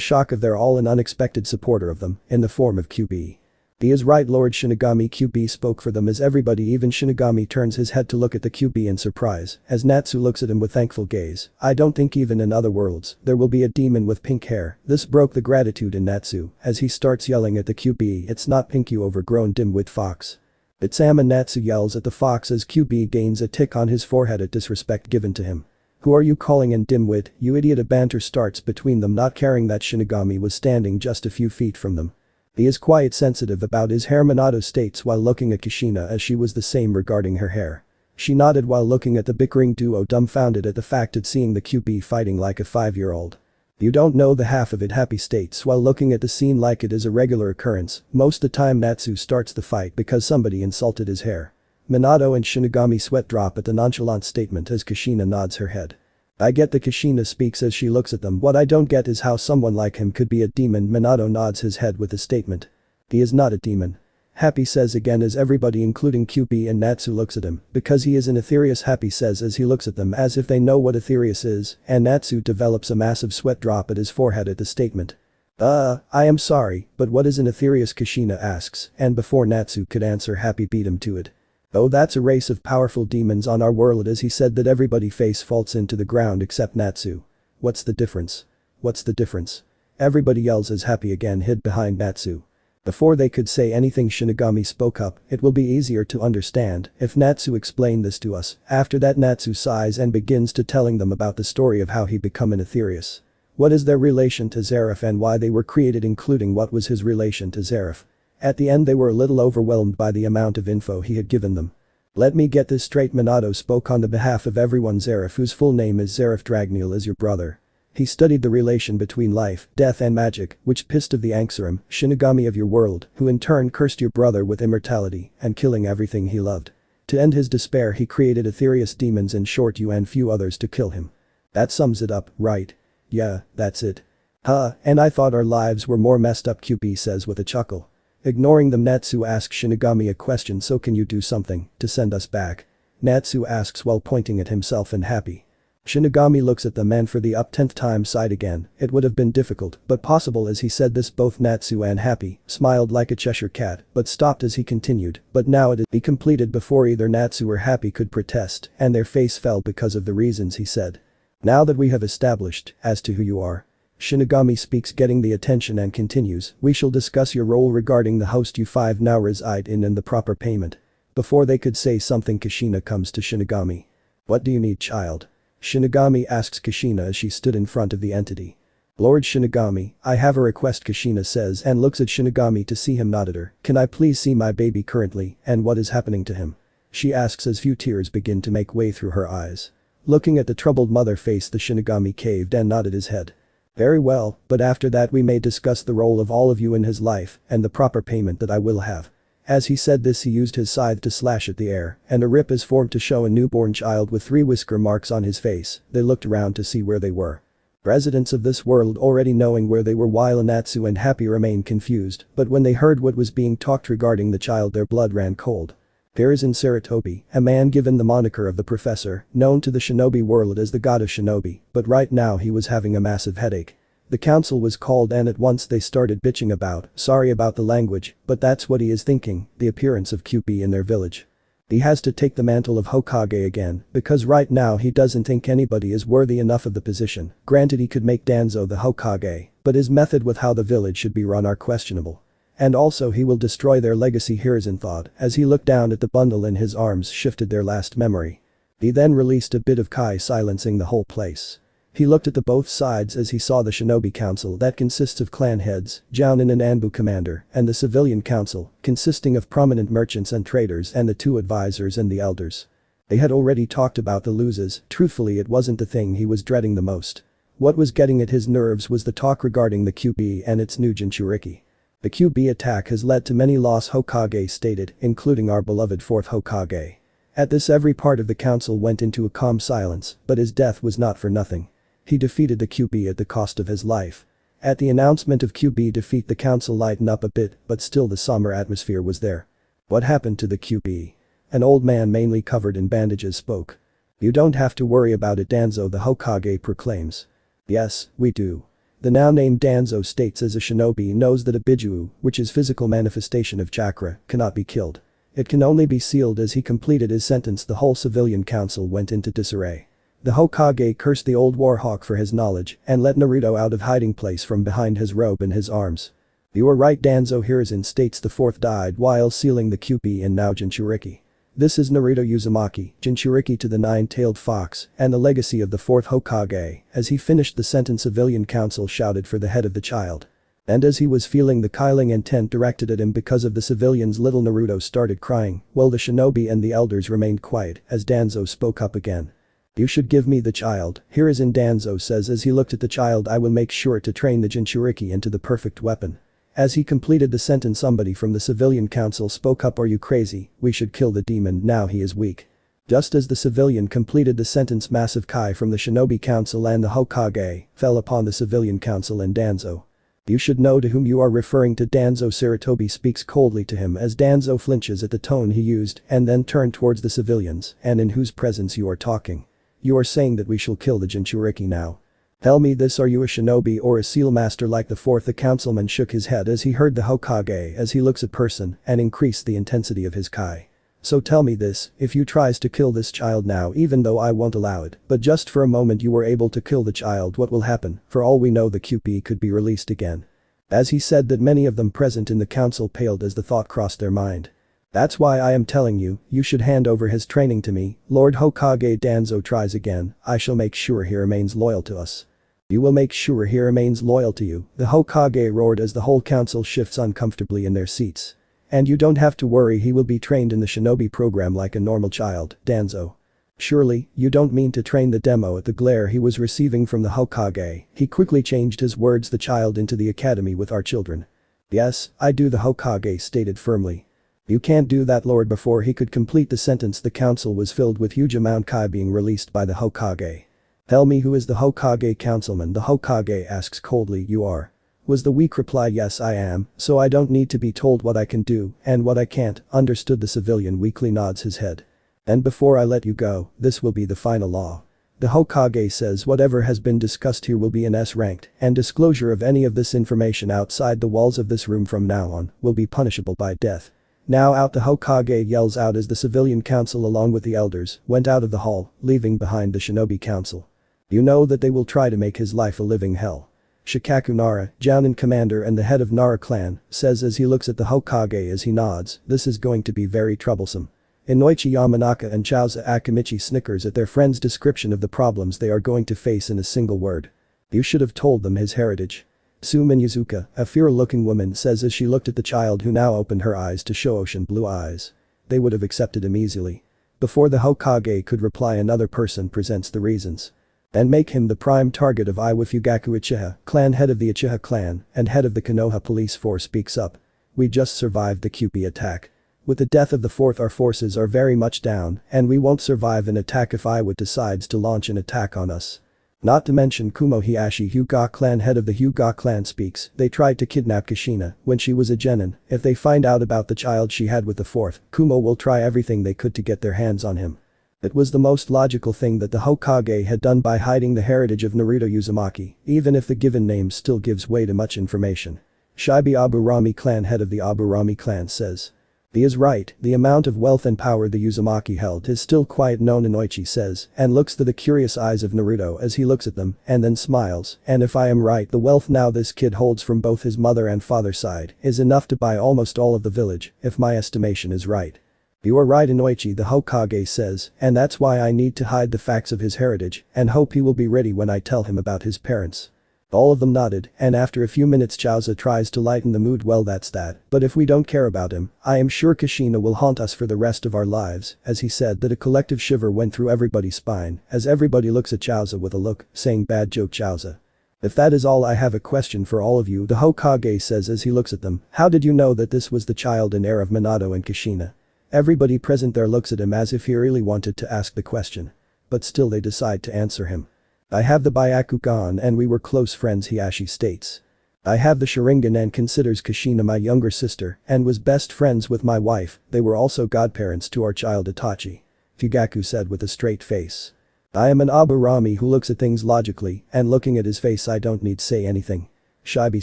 shock of their all an unexpected supporter of them, in the form of Kyubi. He is right, Lord Shinigami. Kyubi spoke for them as everybody, even Shinigami, turns his head to look at the Kyubi in surprise, as Natsu looks at him with thankful gaze. I don't think even in other worlds, there will be a demon with pink hair. This broke the gratitude in Natsu, as he starts yelling at the Kyubi, it's not pink, you overgrown dimwit fox. It's Amma, Natsu yells at the fox as Kyubi gains a tick on his forehead at disrespect given to him. Who are you calling in dimwit, you idiot? A banter starts between them, not caring that Shinigami was standing just a few feet from them. He is quite sensitive about his hair, Minato states while looking at Kushina, as she was the same regarding her hair. She nodded while looking at the bickering duo, dumbfounded at the fact of seeing the Kyubi fighting like a 5-year-old. You don't know the half of it, Happy states while looking at the scene like it is a regular occurrence. Most the time Natsu starts the fight because somebody insulted his hair. Minato and Shinigami sweat drop at the nonchalant statement as Kushina nods her head. I get that, Kushina speaks as she looks at them. What I don't get is how someone like him could be a demon. Minato nods his head with a statement. He is not a demon. Happy says again as everybody including Kyubi and Natsu looks at him, because he is an Aetherius, Happy says as he looks at them as if they know what Aetherius is, and Natsu develops a massive sweat drop at his forehead at the statement. I am sorry, but what is an Aetherius? Kushina asks, and before Natsu could answer, Happy beat him to it. Oh, that's a race of powerful demons on our world, as he said that everybody face faults into the ground except Natsu. What's the difference? What's the difference? Everybody yells as Happy again hid behind Natsu. Before they could say anything, Shinigami spoke up. It will be easier to understand if Natsu explained this to us. After that, Natsu sighs and begins to telling them about the story of how he become an Aetherius. What is their relation to Zeref and why they were created, including what was his relation to Zeref. At the end they were a little overwhelmed by the amount of info he had given them. Let me get this straight, Minato spoke on the behalf of everyone. Zeref, whose full name is Zeref Dragneel, is your brother. He studied the relation between life, death and magic, which pissed of the Anxarum, Shinigami of your world, who in turn cursed your brother with immortality and killing everything he loved. To end his despair he created Aetherius demons, in short you and few others, to kill him. That sums it up, right? Yeah, that's it. And I thought our lives were more messed up, Kyubi says with a chuckle. Ignoring them, Natsu asks Shinigami a question. So can you do something to send us back? Natsu asks while pointing at himself and Happy. Shinigami looks at them and for the 10th time sighed again. It would have been difficult but possible. As he said this, both Natsu and Happy smiled like a Cheshire cat but stopped as he continued, but now it be completed before either Natsu or Happy could protest, and their face fell because of the reasons he said. Now that we have established as to who you are, Shinigami speaks, getting the attention, and continues, we shall discuss your role regarding the host you 5 now reside in and the proper payment. Before they could say something, Kushina comes to Shinigami. What do you need, child? Shinigami asks Kushina as she stood in front of the entity. Lord Shinigami, I have a request, Kushina says and looks at Shinigami to see him nod at her. Can I please see my baby currently and what is happening to him? She asks as few tears begin to make way through her eyes. Looking at the troubled mother face, the Shinigami caved and nodded his head. Very well, but after that we may discuss the role of all of you in his life and the proper payment that I will have. As he said this, he used his scythe to slash at the air, and a rip is formed to show a newborn child with 3 whisker marks on his face. They looked around to see where they were. Residents of this world already knowing where they were, while Natsu and Happy remained confused, but when they heard what was being talked regarding the child, their blood ran cold. There is in Sarutobi, a man given the moniker of the Professor, known to the shinobi world as the god of shinobi, but right now he was having a massive headache. The council was called and at once they started bitching about, sorry about the language, but that's what he is thinking, the appearance of Kyubi in their village. He has to take the mantle of Hokage again, because right now he doesn't think anybody is worthy enough of the position. Granted, he could make Danzo the Hokage, but his method with how the village should be run are questionable. And also he will destroy their legacy, Hiruzen thought as he looked down at the bundle in his arms, shifted their last memory. He then released a bit of Kai, silencing the whole place. He looked at the both sides as he saw the shinobi council that consists of clan heads, Jounin and Anbu commander, and the civilian council, consisting of prominent merchants and traders and the 2 advisors and the elders. They had already talked about the losers. Truthfully, it wasn't the thing he was dreading the most. What was getting at his nerves was the talk regarding the Kyubi and its new Jinchuriki. The Kyubi attack has led to many lost Hokage stated, including our beloved 4th Hokage. At this every part of the council went into a calm silence, but his death was not for nothing. He defeated the Kyubi at the cost of his life. At the announcement of Kyubi defeat the council lightened up a bit, but still the somber atmosphere was there. What happened to the Kyubi? An old man mainly covered in bandages spoke. You don't have to worry about it, Danzo, the Hokage proclaims. Yes, we do. The now named Danzo states as a shinobi knows that a Bijuu, which is physical manifestation of chakra, cannot be killed. It can only be sealed. As he completed his sentence, the whole civilian council went into disarray. The Hokage cursed the old warhawk for his knowledge and let Naruto out of hiding place from behind his robe in his arms. You are right, Danzo. Hiruzen states the 4th died while sealing the Kyubi and now Jinchuriki. This is Naruto Uzumaki, Jinchuriki to the 9-tailed fox, and the legacy of the 4th Hokage. As he finished the sentence, civilian council shouted for the head of the child. And as he was feeling the killing intent directed at him because of the civilians, little Naruto started crying, while the shinobi and the elders remained quiet as Danzo spoke up again. You should give me the child, Hiruzen, Danzo says as he looked at the child. I will make sure to train the Jinchuriki into the perfect weapon. As he completed the sentence, somebody from the civilian council spoke up. Are you crazy? We should kill the demon, now he is weak. Just as the civilian completed the sentence, massive Kai from the shinobi council and the Hokage fell upon the civilian council and Danzo. You should know to whom you are referring to, Danzo. Sarutobi speaks coldly to him as Danzo flinches at the tone he used and then turned towards the civilians. And in whose presence you are talking? You are saying that we shall kill the Jinchuriki now. Tell me this, are you a shinobi or a seal master like the 4th? The councilman shook his head as he heard the Hokage as he looks at person and increased the intensity of his Kai. So tell me this, if you tries to kill this child now, even though I won't allow it, but just for a moment you were able to kill the child, what will happen? For all we know the Kyubi could be released again. As he said that, many of them present in the council paled as the thought crossed their mind. That's why I am telling you, you should hand over his training to me, Lord Hokage. Danzo tries again, I shall make sure he remains loyal to us. You will make sure he remains loyal to you, the Hokage roared as the whole council shifts uncomfortably in their seats. And you don't have to worry, he will be trained in the shinobi program like a normal child, Danzo. Surely, you don't mean to train the demo? At the glare he was receiving from the Hokage, he quickly changed his words, the child into the academy with our children. Yes, I do, the Hokage stated firmly. You can't do that, Lord. Before he could complete the sentence, the council was filled with huge amount Kai being released by the Hokage. Tell me, who is the Hokage? Councilman, the Hokage asks coldly. You are? Was the weak reply. Yes, I am, so I don't need to be told what I can do and what I can't. Understood, the civilian weakly nods his head. And before I let you go, this will be the final law. The Hokage says whatever has been discussed here will be in S-ranked, and disclosure of any of this information outside the walls of this room from now on will be punishable by death. Now out, the Hokage yells out as the civilian council along with the elders went out of the hall, leaving behind the shinobi council. You know that they will try to make his life a living hell. Shikaku Nara, Jounin commander and the head of Nara clan, says as he looks at the Hokage as he nods, this is going to be very troublesome. Inoichi Yamanaka and Chauza Akimichi snickers at their friend's description of the problems they are going to face in a single word. You should have told them his heritage. Sumin Yuzuka, a feral-looking woman, says as she looked at the child who now opened her eyes to show ocean blue eyes. They would have accepted him easily. Before the Hokage could reply, another person presents the reasons. And make him the prime target of Iwafugaku. Uchiha, clan head of the Uchiha clan and head of the Konoha police force, speaks up. We just survived the Kyubi attack. With the death of the 4th, our forces are very much down and we won't survive an attack if Iwa decides to launch an attack on us. Not to mention Kumo Hiashi, Hyuga clan head of the Hyuga clan, speaks. They tried to kidnap Kushina when she was a genin. If they find out about the child she had with the 4th, Kumo will try everything they could to get their hands on him. It was the most logical thing that the Hokage had done by hiding the heritage of Naruto Uzumaki, even if the given name still gives way to much information. Shibi Aburami clan head of the Aburami clan says. He is right, the amount of wealth and power the Uzumaki held is still quite known, Inoichi says and looks to the curious eyes of Naruto as he looks at them and then smiles. And if I am right, the wealth now this kid holds from both his mother and father's side is enough to buy almost all of the village, if my estimation is right. You are right, Inoichi, the Hokage says, and that's why I need to hide the facts of his heritage and hope he will be ready when I tell him about his parents. All of them nodded, and after a few minutes Chaoza tries to lighten the mood. Well, that's that, but if we don't care about him, I am sure Kushina will haunt us for the rest of our lives, as he said that a collective shiver went through everybody's spine, as everybody looks at Chaoza with a look, saying bad joke Chaoza. If that is all, I have a question for all of you, the Hokage says as he looks at them. How did you know that this was the child and heir of Minato and Kushina? Everybody present there looks at him as if he really wanted to ask the question. But still they decide to answer him. I have the Byakugan and we were close friends, Hiashi states. I have the Sharingan and considers Kushina my younger sister and was best friends with my wife, they were also godparents to our child Itachi. Fugaku said with a straight face. I am an Aburami who looks at things logically, and looking at his face I don't need say anything. Shibi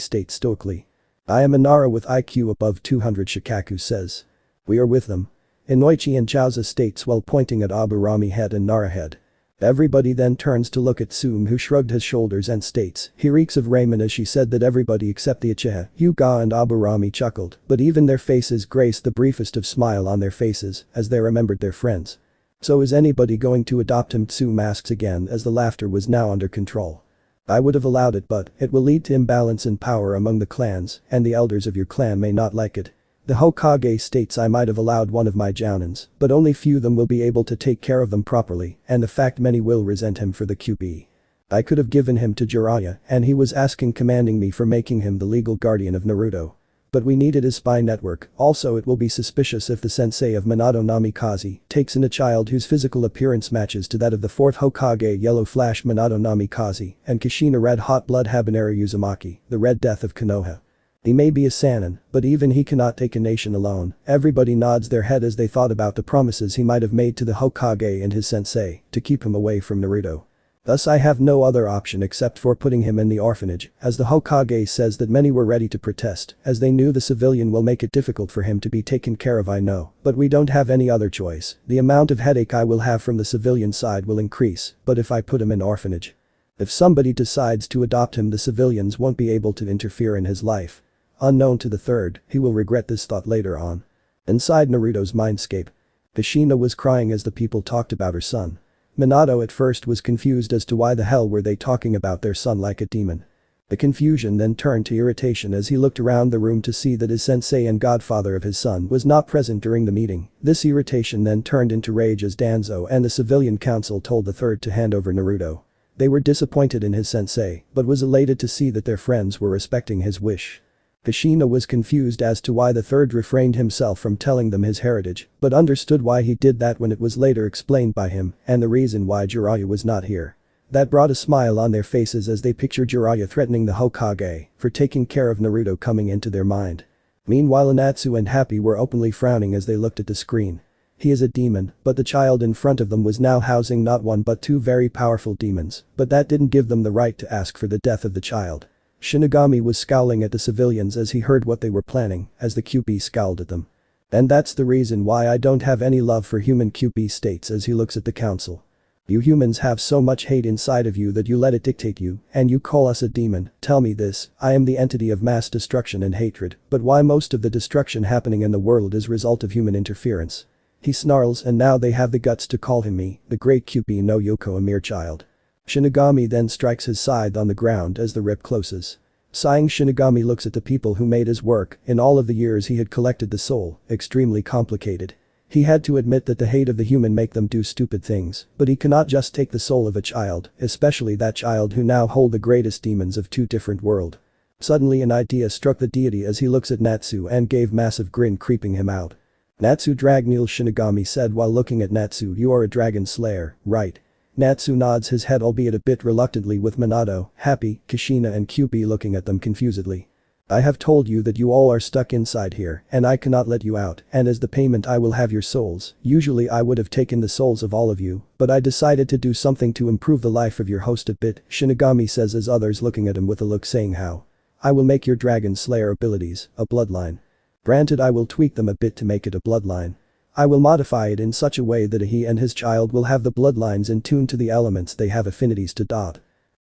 states stoically. I am a Nara with IQ above 200, Shikaku says. We are with them. Inoichi and Chaoza states while pointing at Aburami head and Nara head. Everybody then turns to look at Tsume, who shrugged his shoulders and states, he reeks of ramen, as she said that everybody except the Uchiha, Hyuga and Aburami chuckled, but even their faces graced the briefest of smile on their faces as they remembered their friends. So is anybody going to adopt him? Tsume asks again as the laughter was now under control. I would have allowed it, but it will lead to imbalance in power among the clans and the elders of your clan may not like it. The Hokage states I might have allowed one of my jounins, but only few of them will be able to take care of them properly, and the fact many will resent him for the Kyuubi. I could have given him to Jiraiya and he was commanding me for making him the legal guardian of Naruto. But we needed his spy network, also it will be suspicious if the sensei of Minato Namikaze takes in a child whose physical appearance matches to that of the 4th Hokage Yellow Flash Minato Namikaze and Kushina Red Hot Blood Habanero Uzumaki, the Red Death of Konoha. He may be a Sannin, but even he cannot take a nation alone. Everybody nods their head as they thought about the promises he might have made to the Hokage and his sensei to keep him away from Naruto. Thus I have no other option except for putting him in the orphanage, as the Hokage says that many were ready to protest, as they knew the civilian will make it difficult for him to be taken care of. I know, but we don't have any other choice. The amount of headache I will have from the civilian side will increase, but if I put him in orphanage. If somebody decides to adopt him, the civilians won't be able to interfere in his life. Unknown to the third, he will regret this thought later on. Inside Naruto's mindscape. Kushina was crying as the people talked about her son. Minato at first was confused as to why the hell were they talking about their son like a demon. The confusion then turned to irritation as he looked around the room to see that his sensei and godfather of his son was not present during the meeting. This irritation then turned into rage as Danzo and the civilian council told the third to hand over Naruto. They were disappointed in his sensei, but was elated to see that their friends were respecting his wish. Kushina was confused as to why the third refrained himself from telling them his heritage, but understood why he did that when it was later explained by him and the reason why Jiraiya was not here. That brought a smile on their faces as they pictured Jiraiya threatening the Hokage for taking care of Naruto coming into their mind. Meanwhile Natsu and Happy were openly frowning as they looked at the screen. He is a demon, but the child in front of them was now housing not one but two very powerful demons, but that didn't give them the right to ask for the death of the child. Shinigami was scowling at the civilians as he heard what they were planning, as the Kyuubi scowled at them. And that's the reason why I don't have any love for human, Kyuubi states as he looks at the council. You humans have so much hate inside of you that you let it dictate you, and you call us a demon. Tell me this, I am the entity of mass destruction and hatred, but why most of the destruction happening in the world is result of human interference? He snarls, and now they have the guts to call him me, the great Kyuubi no Yoko, a mere child. Shinigami then strikes his scythe on the ground as the rip closes. Sighing, Shinigami looks at the people who made his work in all of the years he had collected the soul, extremely complicated. He had to admit that the hate of the human make them do stupid things, but he cannot just take the soul of a child, especially that child who now hold the greatest demons of two different worlds. Suddenly an idea struck the deity as he looks at Natsu and gave massive grin creeping him out. Natsu Dragneel, Shinigami said while looking at Natsu, you are a dragon slayer, right? Natsu nods his head albeit a bit reluctantly with Minato, Happy, Kushina and Kyuubi looking at them confusedly. I have told you that you all are stuck inside here and I cannot let you out, and as the payment I will have your souls. Usually I would have taken the souls of all of you, but I decided to do something to improve the life of your host a bit, Shinigami says as others looking at him with a look saying how. I will make your dragon slayer abilities a bloodline. Granted, I will tweak them a bit to make it a bloodline. I will modify it in such a way that he and his child will have the bloodlines in tune to the elements they have affinities to.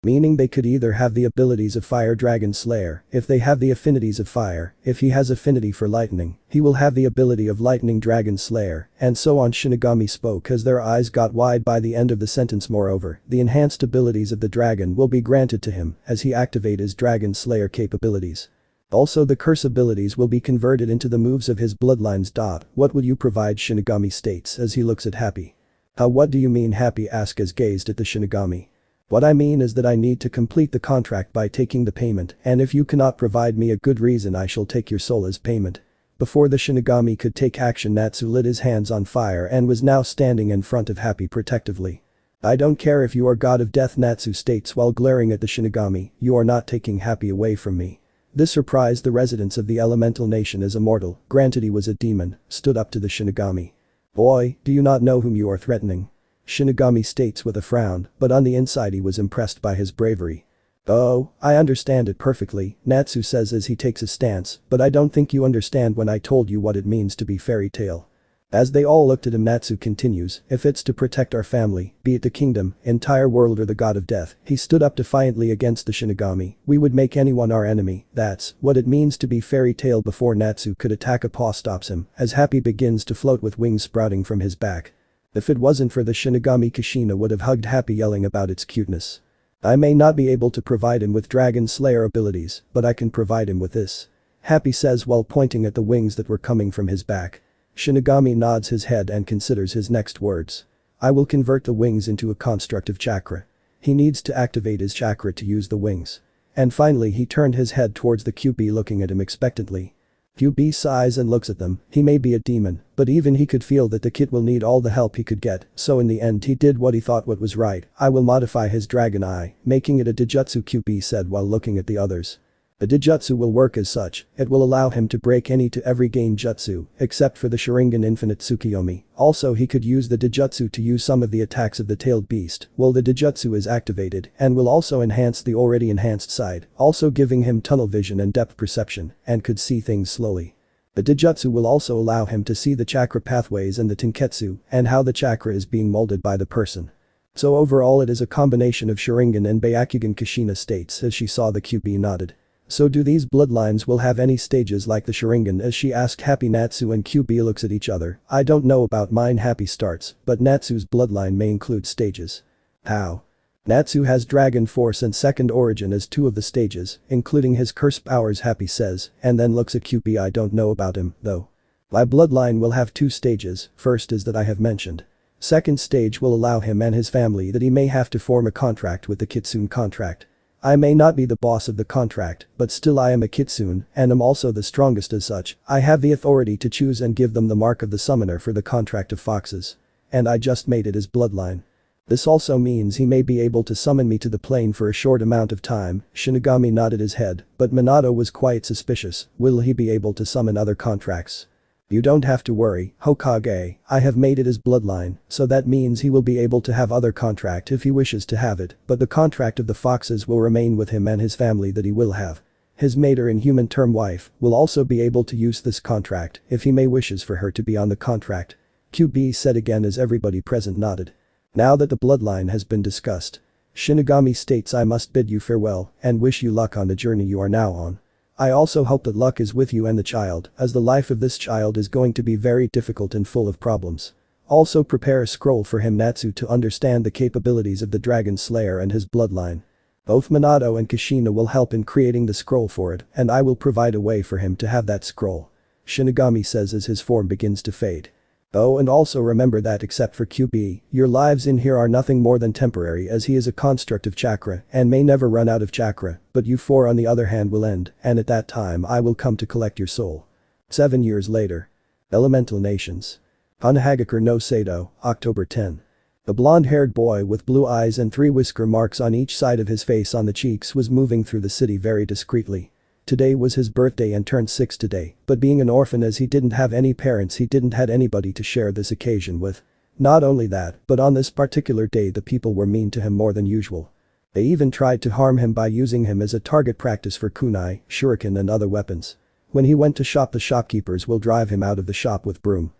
Meaning they could either have the abilities of Fire Dragon Slayer, if they have the affinities of fire, if he has affinity for lightning, he will have the ability of Lightning Dragon Slayer, and so on. Shinigami spoke as their eyes got wide by the end of the sentence. Moreover, the enhanced abilities of the dragon will be granted to him as he activate his Dragon Slayer capabilities. Also the curse abilities will be converted into the moves of his bloodlines. What would you provide? Shinigami states as he looks at Happy. What do you mean? Happy asks as gazed at the Shinigami. What I mean is that I need to complete the contract by taking the payment, and if you cannot provide me a good reason I shall take your soul as payment. Before the Shinigami could take action, Natsu lit his hands on fire and was now standing in front of Happy protectively. I don't care if you are god of death, Natsu states while glaring at the Shinigami, you are not taking Happy away from me. This surprised the residents of the elemental nation as immortal, granted he was a demon, stood up to the Shinigami. Boy, do you not know whom you are threatening? Shinigami states with a frown, but on the inside he was impressed by his bravery. Oh, I understand it perfectly, Natsu says as he takes a stance, but I don't think you understand when I told you what it means to be fairy tale. As they all looked at him, Natsu continues, if it's to protect our family, be it the kingdom, entire world or the god of death, he stood up defiantly against the Shinigami, we would make anyone our enemy, that's what it means to be fairy tale. Before Natsu could attack, a paw stops him, as Happy begins to float with wings sprouting from his back. If it wasn't for the Shinigami, Kushina would have hugged Happy yelling about its cuteness. I may not be able to provide him with Dragon Slayer abilities, but I can provide him with this. Happy says while pointing at the wings that were coming from his back. Shinigami nods his head and considers his next words. I will convert the wings into a construct of chakra. He needs to activate his chakra to use the wings. And finally he turned his head towards the Kyubi looking at him expectantly. Kyubi sighs and looks at them, he may be a demon, but even he could feel that the kid will need all the help he could get, so in the end he did what he thought what was right, I will modify his dragon eye, making it a Dijutsu, Kyubi said while looking at the others. The Dijutsu will work as such, it will allow him to break any to every gain jutsu, except for the Sharingan Infinite Tsukiyomi, also he could use the Dijutsu to use some of the attacks of the tailed beast, while the Dijutsu is activated, and will also enhance the already enhanced side, also giving him tunnel vision and depth perception, and could see things slowly. The Dijutsu will also allow him to see the chakra pathways and the Tenketsu, and how the chakra is being molded by the person. So overall it is a combination of Sharingan and Byakugan, Kushina states as she saw the Kyubi nodded. So do these bloodlines will have any stages like the Sharingan? As she asked Happy. Natsu and Kyubi looks at each other. I don't know about mine, Happy starts, but Natsu's bloodline may include stages. How? Natsu has Dragon Force and Second Origin as two of the stages, including his curse powers, Happy says, and then looks at Kyubi. I don't know about him, though. My bloodline will have two stages, first is that I have mentioned. Second stage will allow him and his family that he may have to form a contract with the Kitsune contract. I may not be the boss of the contract, but still I am a Kitsune, and am also the strongest as such, I have the authority to choose and give them the mark of the summoner for the contract of foxes. And I just made it his bloodline. This also means he may be able to summon me to the plane for a short amount of time. Shinigami nodded his head, but Minato was quite suspicious, will he be able to summon other contracts? You don't have to worry, Hokage, I have made it his bloodline, so that means he will be able to have other contract if he wishes to have it, but the contract of the foxes will remain with him and his family that he will have. His mater in human term wife will also be able to use this contract if he may wishes for her to be on the contract. Kyubi said again as everybody present nodded. Now that the bloodline has been discussed, Shinigami states I must bid you farewell and wish you luck on the journey you are now on. I also hope that luck is with you and the child, as the life of this child is going to be very difficult and full of problems. Also prepare a scroll for him, Natsu, to understand the capabilities of the Dragon Slayer and his bloodline. Both Minato and Kushina will help in creating the scroll for it, and I will provide a way for him to have that scroll. Shinigami says as his form begins to fade. Oh, and also remember that except for Kyubi, your lives in here are nothing more than temporary, as he is a construct of chakra and may never run out of chakra, but you four on the other hand will end, and at that time I will come to collect your soul. 7 years later. Elemental Nations. Sunagakure no Sato, October 10. The blonde-haired boy with blue eyes and 3 whisker marks on each side of his face on the cheeks was moving through the city very discreetly. Today was his birthday and turned 6 today, but being an orphan as he didn't have any parents, he didn't had anybody to share this occasion with. Not only that, but on this particular day the people were mean to him more than usual. They even tried to harm him by using him as a target practice for kunai, shuriken and other weapons. When he went to shop, the shopkeepers will drive him out of the shop with broom.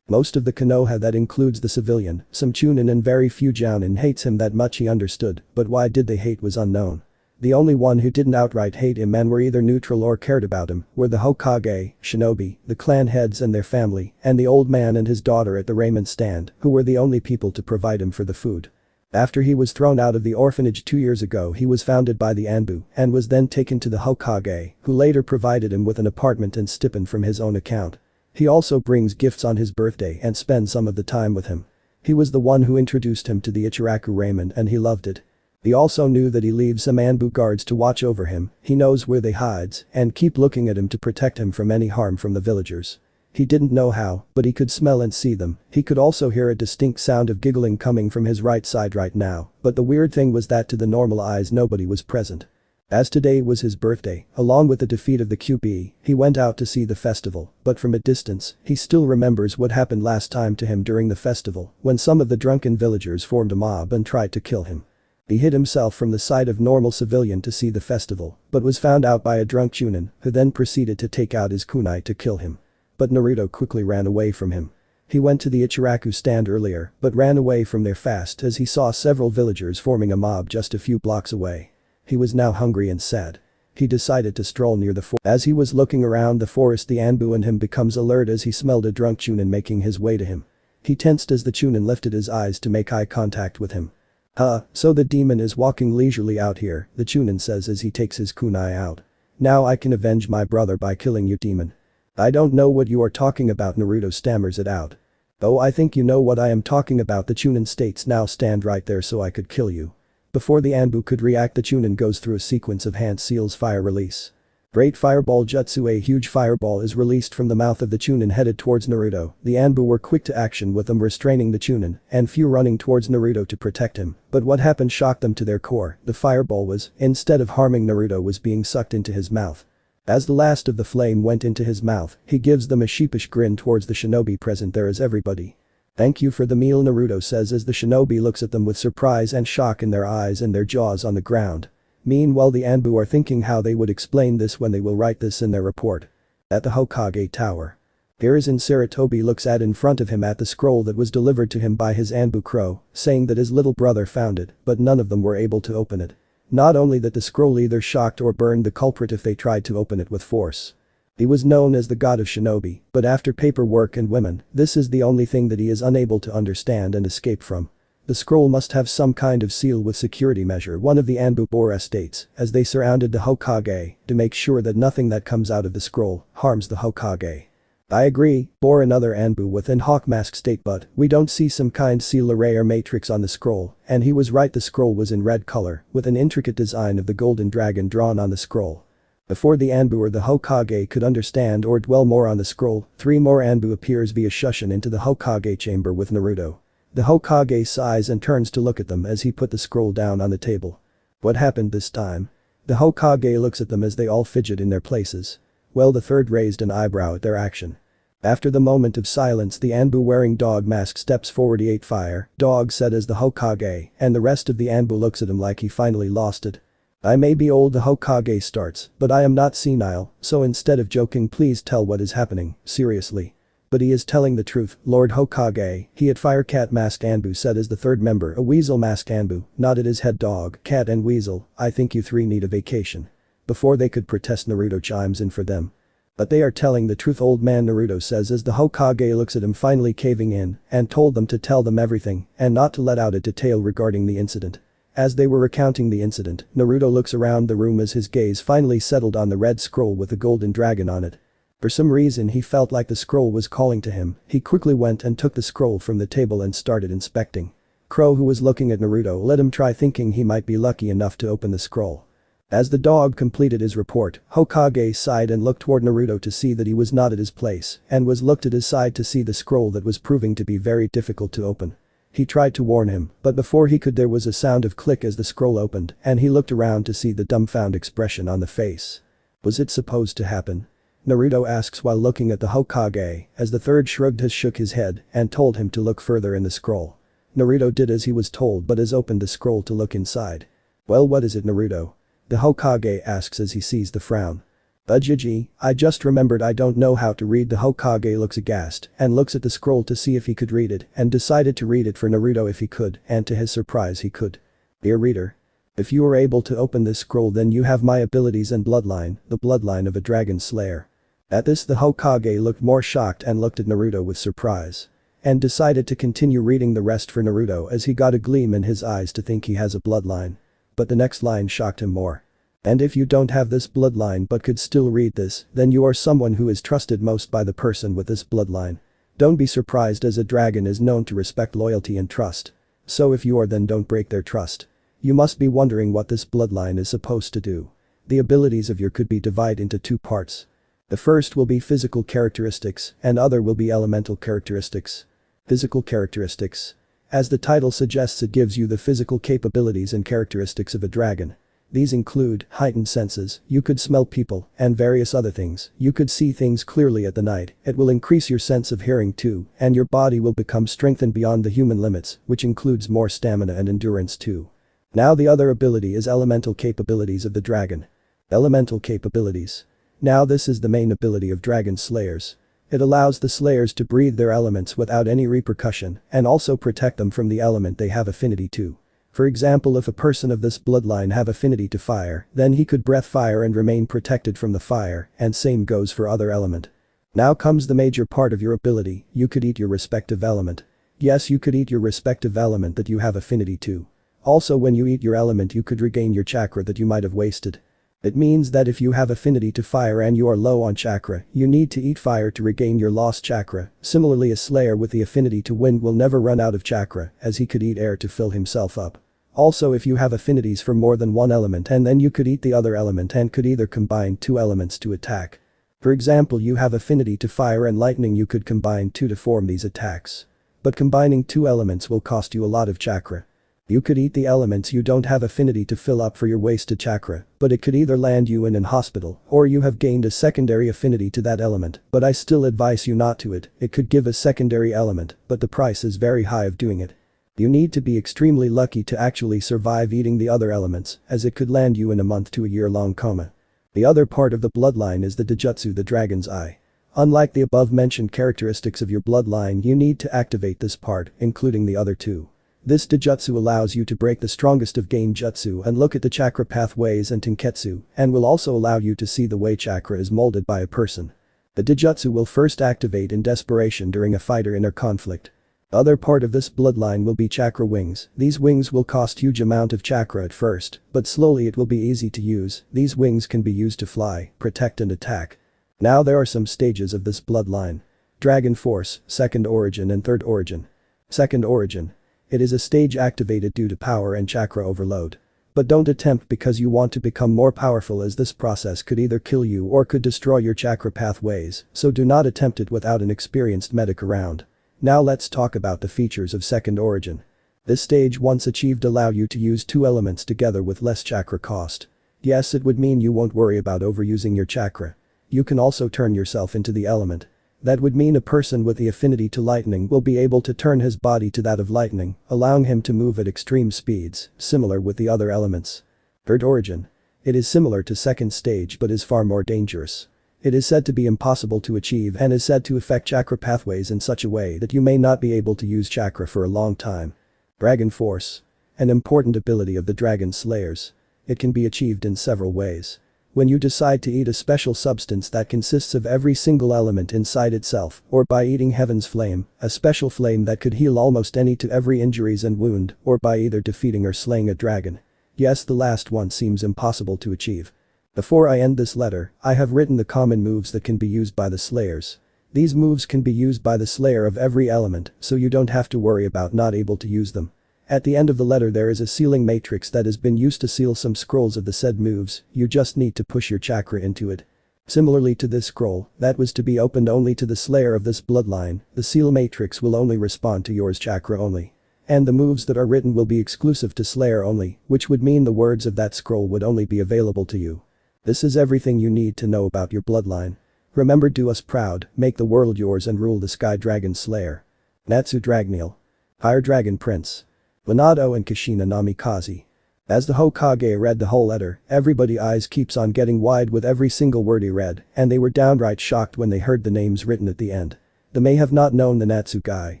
Most of the Konoha, that includes the civilian, some Chunin and very few Jounin, hates him that much, he understood, but why did they hate was unknown. The only one who didn't outright hate him and were either neutral or cared about him were the Hokage, shinobi, the clan heads and their family, and the old man and his daughter at the ramen stand, who were the only people to provide him for the food. After he was thrown out of the orphanage 2 years ago, he was founded by the Anbu and was then taken to the Hokage, who later provided him with an apartment and stipend from his own account. He also brings gifts on his birthday and spends some of the time with him. He was the one who introduced him to the Ichiraku ramen and he loved it. He also knew that he leaves some Anbu guards to watch over him, he knows where they hides and keep looking at him to protect him from any harm from the villagers. He didn't know how, but he could smell and see them. He could also hear a distinct sound of giggling coming from his right side right now, but the weird thing was that to the normal eyes nobody was present. As today was his birthday, along with the defeat of the Kyuubi, he went out to see the festival, but from a distance, he still remembers what happened last time to him during the festival, when some of the drunken villagers formed a mob and tried to kill him. He hid himself from the sight of normal civilian to see the festival, but was found out by a drunk Chunin, who then proceeded to take out his kunai to kill him. But Naruto quickly ran away from him. He went to the Ichiraku stand earlier, but ran away from there fast as he saw several villagers forming a mob just a few blocks away. He was now hungry and sad. He decided to stroll near the forest. As he was looking around the forest, the Anbu in him becomes alert as he smelled a drunk Chunin making his way to him. He tensed as the Chunin lifted his eyes to make eye contact with him. So the demon is walking leisurely out here, the Chunin says as he takes his kunai out. Now I can avenge my brother by killing you, demon. I don't know what you are talking about, Naruto stammers it out. Oh, I think you know what I am talking about, the Chunin states. Now stand right there so I could kill you. Before the Anbu could react, the Chunin goes through a sequence of hand seals fire release. Great Fireball Jutsu. A huge fireball is released from the mouth of the Chunin headed towards Naruto. The Anbu were quick to action with them restraining the Chunin and few running towards Naruto to protect him, but what happened shocked them to their core. The fireball was, instead of harming Naruto, was being sucked into his mouth. As the last of the flame went into his mouth, he gives them a sheepish grin towards the shinobi present there as everybody. Thank you for the meal, Naruto says as the shinobi looks at them with surprise and shock in their eyes and their jaws on the ground. Meanwhile, the Anbu are thinking how they would explain this when they will write this in their report. At the Hokage Tower. Hiruzen Sarutobi looks at in front of him at the scroll that was delivered to him by his Anbu crow, saying that his little brother found it, but none of them were able to open it. Not only that, the scroll either shocked or burned the culprit if they tried to open it with force. He was known as the god of shinobi, but after paperwork and women, this is the only thing that he is unable to understand and escape from. The scroll must have some kind of seal with security measure, one of the Anbu Bora states, as they surrounded the Hokage to make sure that nothing that comes out of the scroll harms the Hokage. I agree, Bora, another Anbu within Hawk Mask state, but we don't see some kind seal array or matrix on the scroll, and he was right, the scroll was in red color with an intricate design of the golden dragon drawn on the scroll. Before the Anbu or the Hokage could understand or dwell more on the scroll, 3 more Anbu appears via Shushin into the Hokage chamber with Naruto. The Hokage sighs and turns to look at them as he put the scroll down on the table. What happened this time? The Hokage looks at them as they all fidget in their places. Well, the third raised an eyebrow at their action. After the moment of silence, the Anbu wearing dog mask steps forward. He ate fire, dog said as the Hokage, and the rest of the Anbu looks at him like he finally lost it. I may be old, the Hokage starts, but I am not senile, so instead of joking, please tell what is happening, seriously. But he is telling the truth, Lord Hokage. He at Firecat masked Anbu said as the third member, a weasel masked Anbu, nodded his head. Dog, cat and weasel, I think you 3 need a vacation. Before they could protest, Naruto chimes in for them. But they are telling the truth, old man, Naruto says as the Hokage looks at him, finally caving in, and told them to tell them everything and not to let out a detail regarding the incident. As they were recounting the incident, Naruto looks around the room as his gaze finally settled on the red scroll with the golden dragon on it. For some reason he felt like the scroll was calling to him. He quickly went and took the scroll from the table and started inspecting. Crow, who was looking at Naruto, let him try, thinking he might be lucky enough to open the scroll. As the dog completed his report, Hokage sighed and looked toward Naruto to see that he was not at his place and was looked at his side to see the scroll that was proving to be very difficult to open. He tried to warn him, but before he could there was a sound of click as the scroll opened and he looked around to see the dumbfounded expression on the face. Was it supposed to happen? Naruto asks while looking at the Hokage as the third shook his head and told him to look further in the scroll. Naruto did as he was told but has opened the scroll to look inside. Well, what is it, Naruto? The Hokage asks as he sees the frown. Ujiji, I just remembered I don't know how to read. The Hokage looks aghast and looks at the scroll to see if he could read it and decided to read it for Naruto if he could, and to his surprise he could. Dear reader. If you are able to open this scroll then you have my abilities and bloodline, the bloodline of a dragon slayer. At this the Hokage looked more shocked and looked at Naruto with surprise. And decided to continue reading the rest for Naruto as he got a gleam in his eyes to think he has a bloodline. But the next line shocked him more. And if you don't have this bloodline but could still read this, then you are someone who is trusted most by the person with this bloodline. Don't be surprised as a dragon is known to respect loyalty and trust. So if you are then don't break their trust. You must be wondering what this bloodline is supposed to do. The abilities of your could be divided into two parts. The first will be physical characteristics and other will be elemental characteristics. Physical characteristics. As the title suggests, it gives you the physical capabilities and characteristics of a dragon. These include heightened senses, you could smell people, and various other things. You could see things clearly at the night. It will increase your sense of hearing too, and your body will become strengthened beyond the human limits, which includes more stamina and endurance too. Now the other ability is elemental capabilities of the dragon. Elemental capabilities. Now this is the main ability of dragon slayers. It allows the slayers to breathe their elements without any repercussion and also protect them from the element they have affinity to. For example, if a person of this bloodline have affinity to fire, then he could breathe fire and remain protected from the fire, and same goes for other element. Now comes the major part of your ability, you could eat your respective element. Yes, you could eat your respective element that you have affinity to. Also when you eat your element you could regain your chakra that you might have wasted. It means that if you have affinity to fire and you are low on chakra, you need to eat fire to regain your lost chakra. Similarly, a slayer with the affinity to wind will never run out of chakra, as he could eat air to fill himself up. Also, if you have affinities for more than one element and then you could eat the other element and could either combine two elements to attack. For example, you have affinity to fire and lightning, you could combine two to form these attacks. But combining two elements will cost you a lot of chakra. You could eat the elements you don't have affinity to fill up for your wasted chakra, but it could either land you in an hospital or you have gained a secondary affinity to that element, but I still advise you not to it could give a secondary element, but the price is very high of doing it. You need to be extremely lucky to actually survive eating the other elements, as it could land you in a month to a year-long coma. The other part of the bloodline is the Dijutsu, the dragon's eye. Unlike the above-mentioned characteristics of your bloodline, you need to activate this part, including the other two. This Dijutsu allows you to break the strongest of Genjutsu and look at the chakra pathways and Tenketsu, and will also allow you to see the way chakra is molded by a person. The Dijutsu will first activate in desperation during a fight or inner conflict. The other part of this bloodline will be chakra wings. These wings will cost huge amount of chakra at first, but slowly it will be easy to use. These wings can be used to fly, protect and attack. Now there are some stages of this bloodline. Dragon Force, Second Origin and Third Origin. Second Origin. It is a stage activated due to power and chakra overload. But don't attempt because you want to become more powerful, as this process could either kill you or could destroy your chakra pathways, so do not attempt it without an experienced medic around. Now let's talk about the features of Second Origin. This stage once achieved allow you to use two elements together with less chakra cost. Yes, it would mean you won't worry about overusing your chakra. You can also turn yourself into the element. That would mean a person with the affinity to lightning will be able to turn his body to that of lightning, allowing him to move at extreme speeds, similar with the other elements. Third Origin. It is similar to second stage but is far more dangerous. It is said to be impossible to achieve and is said to affect chakra pathways in such a way that you may not be able to use chakra for a long time. Dragon Force. An important ability of the dragon slayers. It can be achieved in several ways. When you decide to eat a special substance that consists of every single element inside itself, or by eating Heaven's Flame, a special flame that could heal almost any to every injuries and wound, or by either defeating or slaying a dragon. Yes, the last one seems impossible to achieve. Before I end this letter, I have written the common moves that can be used by the slayers. These moves can be used by the slayer of every element, so you don't have to worry about not able to use them. At the end of the letter there is a sealing matrix that has been used to seal some scrolls of the said moves, you just need to push your chakra into it. Similarly to this scroll, that was to be opened only to the slayer of this bloodline, the seal matrix will only respond to yours chakra only. And the moves that are written will be exclusive to slayer only, which would mean the words of that scroll would only be available to you. This is everything you need to know about your bloodline. Remember, do us proud, make the world yours and rule the Sky Dragon Slayer. Natsu Dragneel. Higher Dragon Prince. Minato and Kushina Namikaze. As the Hokage read the whole letter, everybody's eyes keeps on getting wide with every single word he read, and they were downright shocked when they heard the names written at the end. They may have not known the Natsu guy,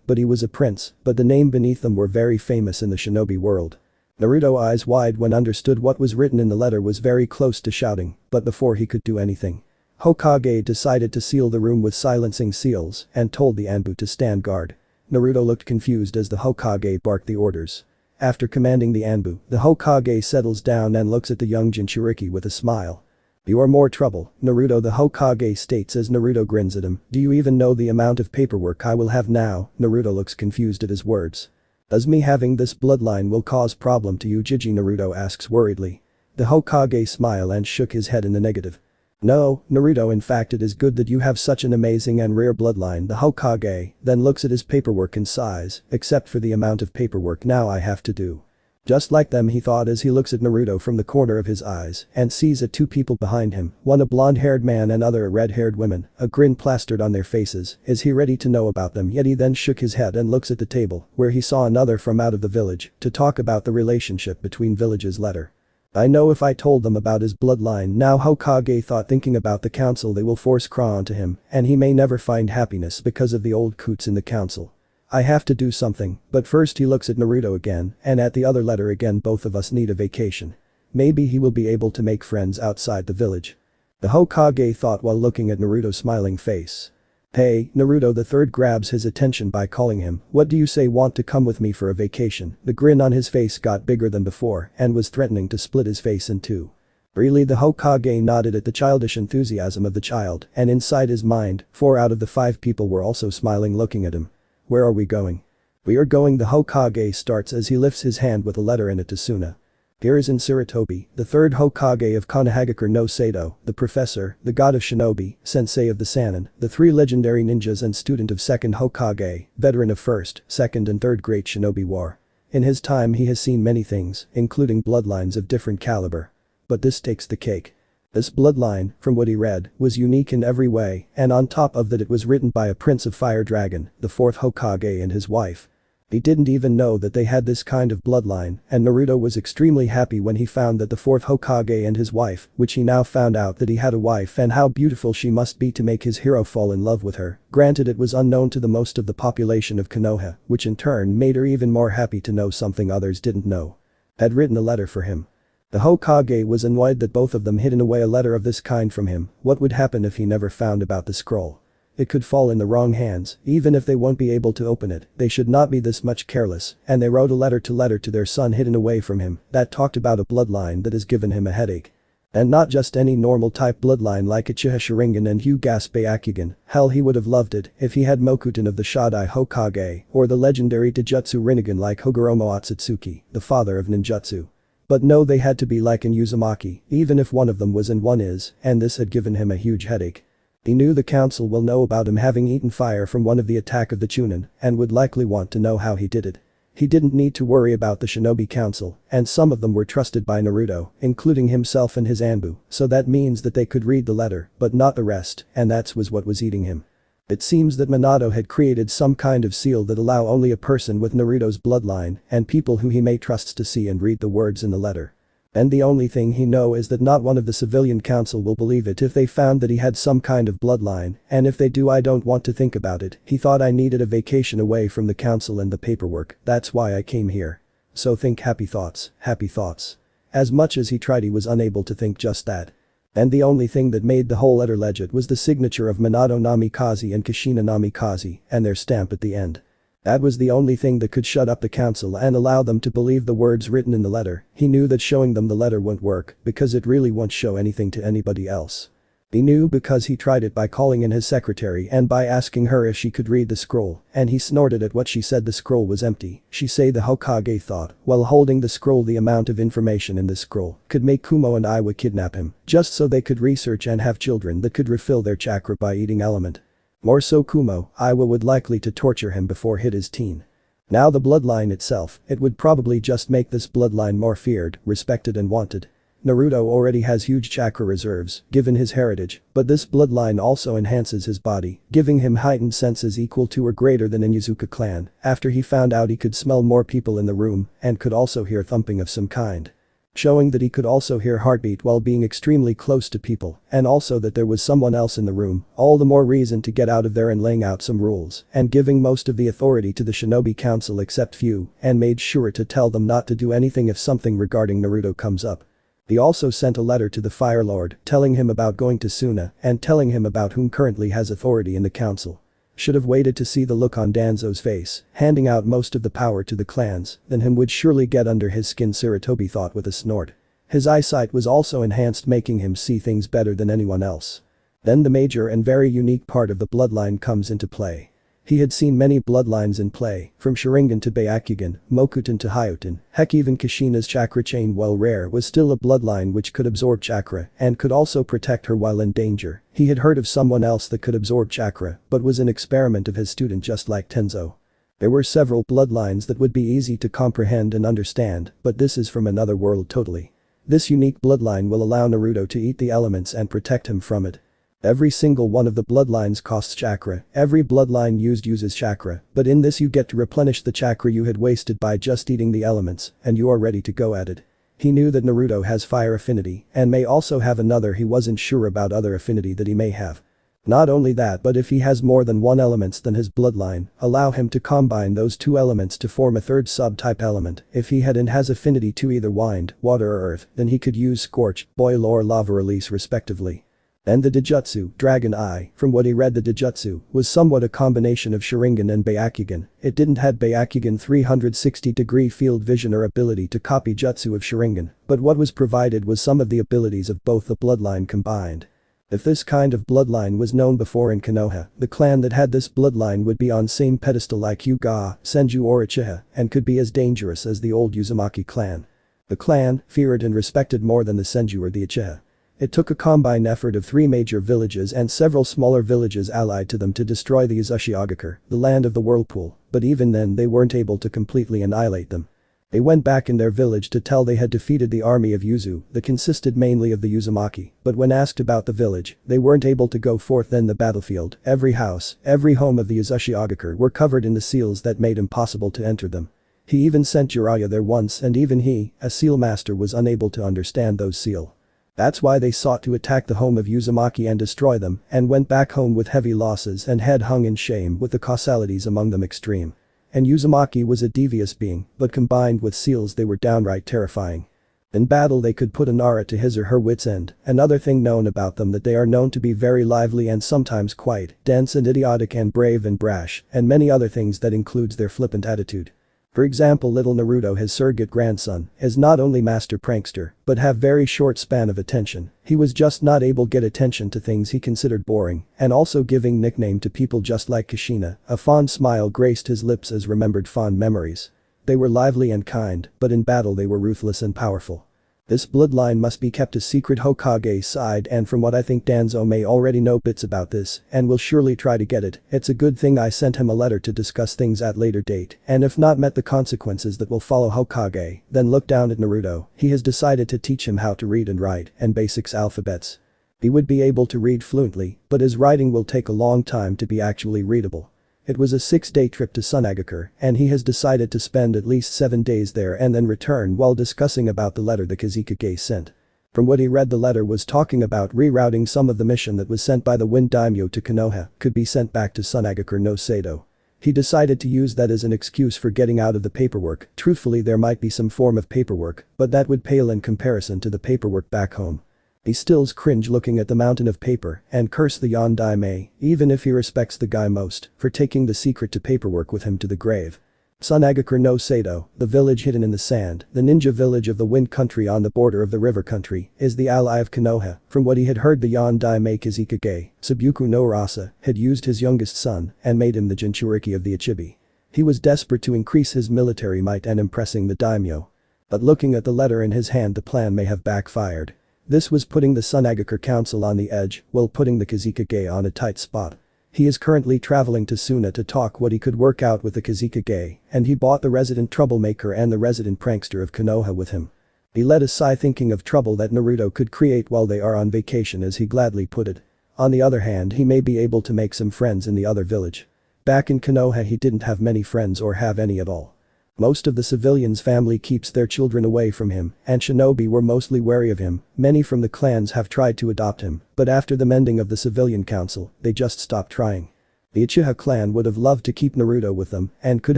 but he was a prince, but the name beneath them were very famous in the shinobi world. Naruto eyes wide when understood what was written in the letter was very close to shouting, but before he could do anything. Hokage decided to seal the room with silencing seals and told the Anbu to stand guard. Naruto looked confused as the Hokage barked the orders. After commanding the Anbu, the Hokage settles down and looks at the young Jinchuriki with a smile. "You are more trouble, Naruto," the Hokage states as Naruto grins at him. "Do you even know the amount of paperwork I will have now?" Naruto looks confused at his words. "Does me having this bloodline will cause problem to you, Jiji?" Naruto asks worriedly. The Hokage smiled and shook his head in the negative. "No, Naruto, in fact it is good that you have such an amazing and rare bloodline." The Hokage then looks at his paperwork and sighs, "Except for the amount of paperwork now I have to do." Just like them, he thought as he looks at Naruto from the corner of his eyes and sees two people behind him, one a blonde-haired man and other a red-haired woman, a grin plastered on their faces. Is he ready to know about them? Yet he then shook his head and looks at the table where he saw another from out of the village to talk about the relationship between villages letter. "I know if I told them about his bloodline now," Hokage thought, thinking about the council they will force Kra onto him and he may never find happiness because of the old coots in the council. "I have to do something," but first he looks at Naruto again and at the other letter again. "Both of us need a vacation. Maybe he will be able to make friends outside the village." The Hokage thought while looking at Naruto's smiling face. "Hey, Naruto," the third grabs his attention by calling him. "What do you say, want to come with me for a vacation?" The grin on his face got bigger than before and was threatening to split his face in two. Really, the Hokage nodded at the childish enthusiasm of the child and inside his mind, 4 out of the 5 people were also smiling looking at him. "Where are we going?" "We are going," the Hokage starts as he lifts his hand with a letter in it to Suna. "Here is in Sarutobi, the third Hokage of Konohagakure no Sato, the professor, the god of shinobi, sensei of the Sannin, the 3 legendary ninjas and student of second Hokage, veteran of first, second and third great shinobi war. In his time he has seen many things, including bloodlines of different caliber. But this takes the cake. This bloodline, from what he read, was unique in every way, and on top of that it was written by a prince of fire dragon, the 4th Hokage and his wife. He didn't even know that they had this kind of bloodline, and Naruto was extremely happy when he found that the 4th Hokage and his wife, which he now found out that he had a wife and how beautiful she must be to make his hero fall in love with her. Granted, it was unknown to the most of the population of Konoha, which in turn made her even more happy to know something others didn't know. Had written a letter for him. The Hokage was annoyed that both of them hidden away a letter of this kind from him. What would happen if he never found about the scroll? It could fall in the wrong hands. Even if they won't be able to open it, they should not be this much careless, and they wrote a letter to their son hidden away from him that talked about a bloodline that has given him a headache. And not just any normal type bloodline like Uchiha Sharingan and Hyuga Byakugan. Hell, he would have loved it if he had Mokuton of the Shodai Hokage or the legendary Taijutsu Rinnegan like Hogoromo Otsutsuki, the father of ninjutsu. But no, they had to be like in Uzumaki, even if one of them was and one is, and this had given him a huge headache. He knew the council will know about him having eaten fire from one of the attack of the Chunin and would likely want to know how he did it. He didn't need to worry about the Shinobi Council, and some of them were trusted by Naruto, including himself and his Anbu, so that means that they could read the letter, but not the rest, and that was what was eating him. It seems that Minato had created some kind of seal that allow only a person with Naruto's bloodline and people who he may trust to see and read the words in the letter. And the only thing he know is that not one of the civilian council will believe it if they found that he had some kind of bloodline, and if they do, I don't want to think about it. He thought I needed a vacation away from the council and the paperwork, that's why I came here. So think happy thoughts, happy thoughts. As much as he tried, he was unable to think just that. And the only thing that made the whole letter legit was the signature of Minato Namikaze and Kushina Namikaze and their stamp at the end. That was the only thing that could shut up the council and allow them to believe the words written in the letter. He knew that showing them the letter wouldn't work because it really won't show anything to anybody else. He knew because he tried it by calling in his secretary and by asking her if she could read the scroll, and he snorted at what she said. The scroll was empty. She say, the Hokage thought, while holding the scroll, the amount of information in this scroll could make Kumo and Iwa kidnap him just so they could research and have children that could refill their chakra by eating element. More so Kumo, Iwa would likely to torture him before hit his teen. Now the bloodline itself, it would probably just make this bloodline more feared, respected and wanted. Naruto already has huge chakra reserves, given his heritage, but this bloodline also enhances his body, giving him heightened senses equal to or greater than in Inuzuka clan, after he found out he could smell more people in the room and could also hear thumping of some kind. showing that he could also hear heartbeat while being extremely close to people, and also that there was someone else in the room, all the more reason to get out of there and laying out some rules, and giving most of the authority to the Shinobi Council except few, and made sure to tell them not to do anything if something regarding Naruto comes up. He also sent a letter to the Fire Lord, telling him about going to Suna, and telling him about whom currently has authority in the council. Should have waited to see the look on Danzo's face, handing out most of the power to the clans, then him would surely get under his skin, Sarutobi thought with a snort. His eyesight was also enhanced, making him see things better than anyone else. Then the major and very unique part of the bloodline comes into play. He had seen many bloodlines in play, from Sharingan to Byakugan, Mokuton to Hyutin, heck even Kushina's chakra chain, while rare, was still a bloodline which could absorb chakra and could also protect her while in danger. He had heard of someone else that could absorb chakra but was an experiment of his student just like Tenzo. There were several bloodlines that would be easy to comprehend and understand, but this is from another world totally. This unique bloodline will allow Naruto to eat the elements and protect him from it. Every single one of the bloodlines costs chakra, every bloodline used uses chakra, but in this you get to replenish the chakra you had wasted by just eating the elements, and you are ready to go at it. He knew that Naruto has fire affinity, and may also have another, he wasn't sure about other affinity that he may have. Not only that, but if he has more than one elements than his bloodline, allow him to combine those two elements to form a third subtype element. If he had and has affinity to either wind, water or earth, then he could use scorch, boil or lava release respectively. And the Dijutsu, Dragon Eye, from what he read the Dijutsu, was somewhat a combination of Sharingan and Byakugan. It didn't have Byakugan 360-degree field vision or ability to copy jutsu of Sharingan, but what was provided was some of the abilities of both the bloodline combined. If this kind of bloodline was known before in Konoha, the clan that had this bloodline would be on same pedestal like Hyuga, Senju or Uchiha, and could be as dangerous as the old Uzumaki clan. The clan, feared and respected more than the Senju or the Uchiha. It took a combined effort of 3 major villages and several smaller villages allied to them to destroy the Uzashigakure, the land of the whirlpool, but even then they weren't able to completely annihilate them. They went back in their village to tell they had defeated the army of Yuzu that consisted mainly of the Uzumaki, but when asked about the village, they weren't able to go forth. Then the battlefield, every house, every home of the Uzashigakure were covered in the seals that made impossible to enter them. He even sent Jiraiya there once, and even he, a seal master, was unable to understand those seal. That's why they sought to attack the home of Uzumaki and destroy them, and went back home with heavy losses and head hung in shame, with the causalities among them extreme. And Uzumaki was a devious being, but combined with seals they were downright terrifying. In battle they could put a Nara to his or her wit's end. Another thing known about them that they are known to be very lively and sometimes quite dense and idiotic and brave and brash, and many other things that includes their flippant attitude. For example, little Naruto, his surrogate grandson, is not only master prankster, but have very short span of attention. He was just not able get attention to things he considered boring, and also giving nickname to people just like Kushina. A fond smile graced his lips as remembered fond memories. They were lively and kind, but in battle they were ruthless and powerful. This bloodline must be kept a secret Hokage's side, and from what I think Danzo may already know bits about this and will surely try to get it. It's a good thing I sent him a letter to discuss things at later date, and if not met the consequences that will follow Hokage, then look down at Naruto. He has decided to teach him how to read and write and basics alphabets. He would be able to read fluently, but his writing will take a long time to be actually readable. It was a 6-day trip to Sunagakure, and he has decided to spend at least 7 days there and then return while discussing about the letter the Kazekage sent. From what he read, the letter was talking about rerouting some of the mission that was sent by the Wind Daimyo to Konoha could be sent back to Sunagakure no Sado. He decided to use that as an excuse for getting out of the paperwork. Truthfully, there might be some form of paperwork, but that would pale in comparison to the paperwork back home. He stills cringe looking at the mountain of paper and curse the Yondaime, even if he respects the guy most, for taking the secret to paperwork with him to the grave. Sunagakure no Sado, the village hidden in the sand, the ninja village of the wind country on the border of the river country, is the ally of Konoha. From what he had heard, the Yondaime Kazekage, Sabuku no Rasa, had used his youngest son and made him the Jinchuriki of the Ichibi. He was desperate to increase his military might and impressing the daimyo. But looking at the letter in his hand, the plan may have backfired. This was putting the Sunagakure Council on the edge, while putting the Kazekage on a tight spot. He is currently traveling to Suna to talk what he could work out with the Kazekage, and he bought the resident troublemaker and the resident prankster of Konoha with him. He let a sigh thinking of trouble that Naruto could create while they are on vacation, as he gladly put it. On the other hand, he may be able to make some friends in the other village. Back in Konoha he didn't have many friends or have any at all. Most of the civilians' family keeps their children away from him, and shinobi were mostly wary of him. Many from the clans have tried to adopt him, but after the mending of the civilian council, they just stopped trying. The Uchiha clan would have loved to keep Naruto with them and could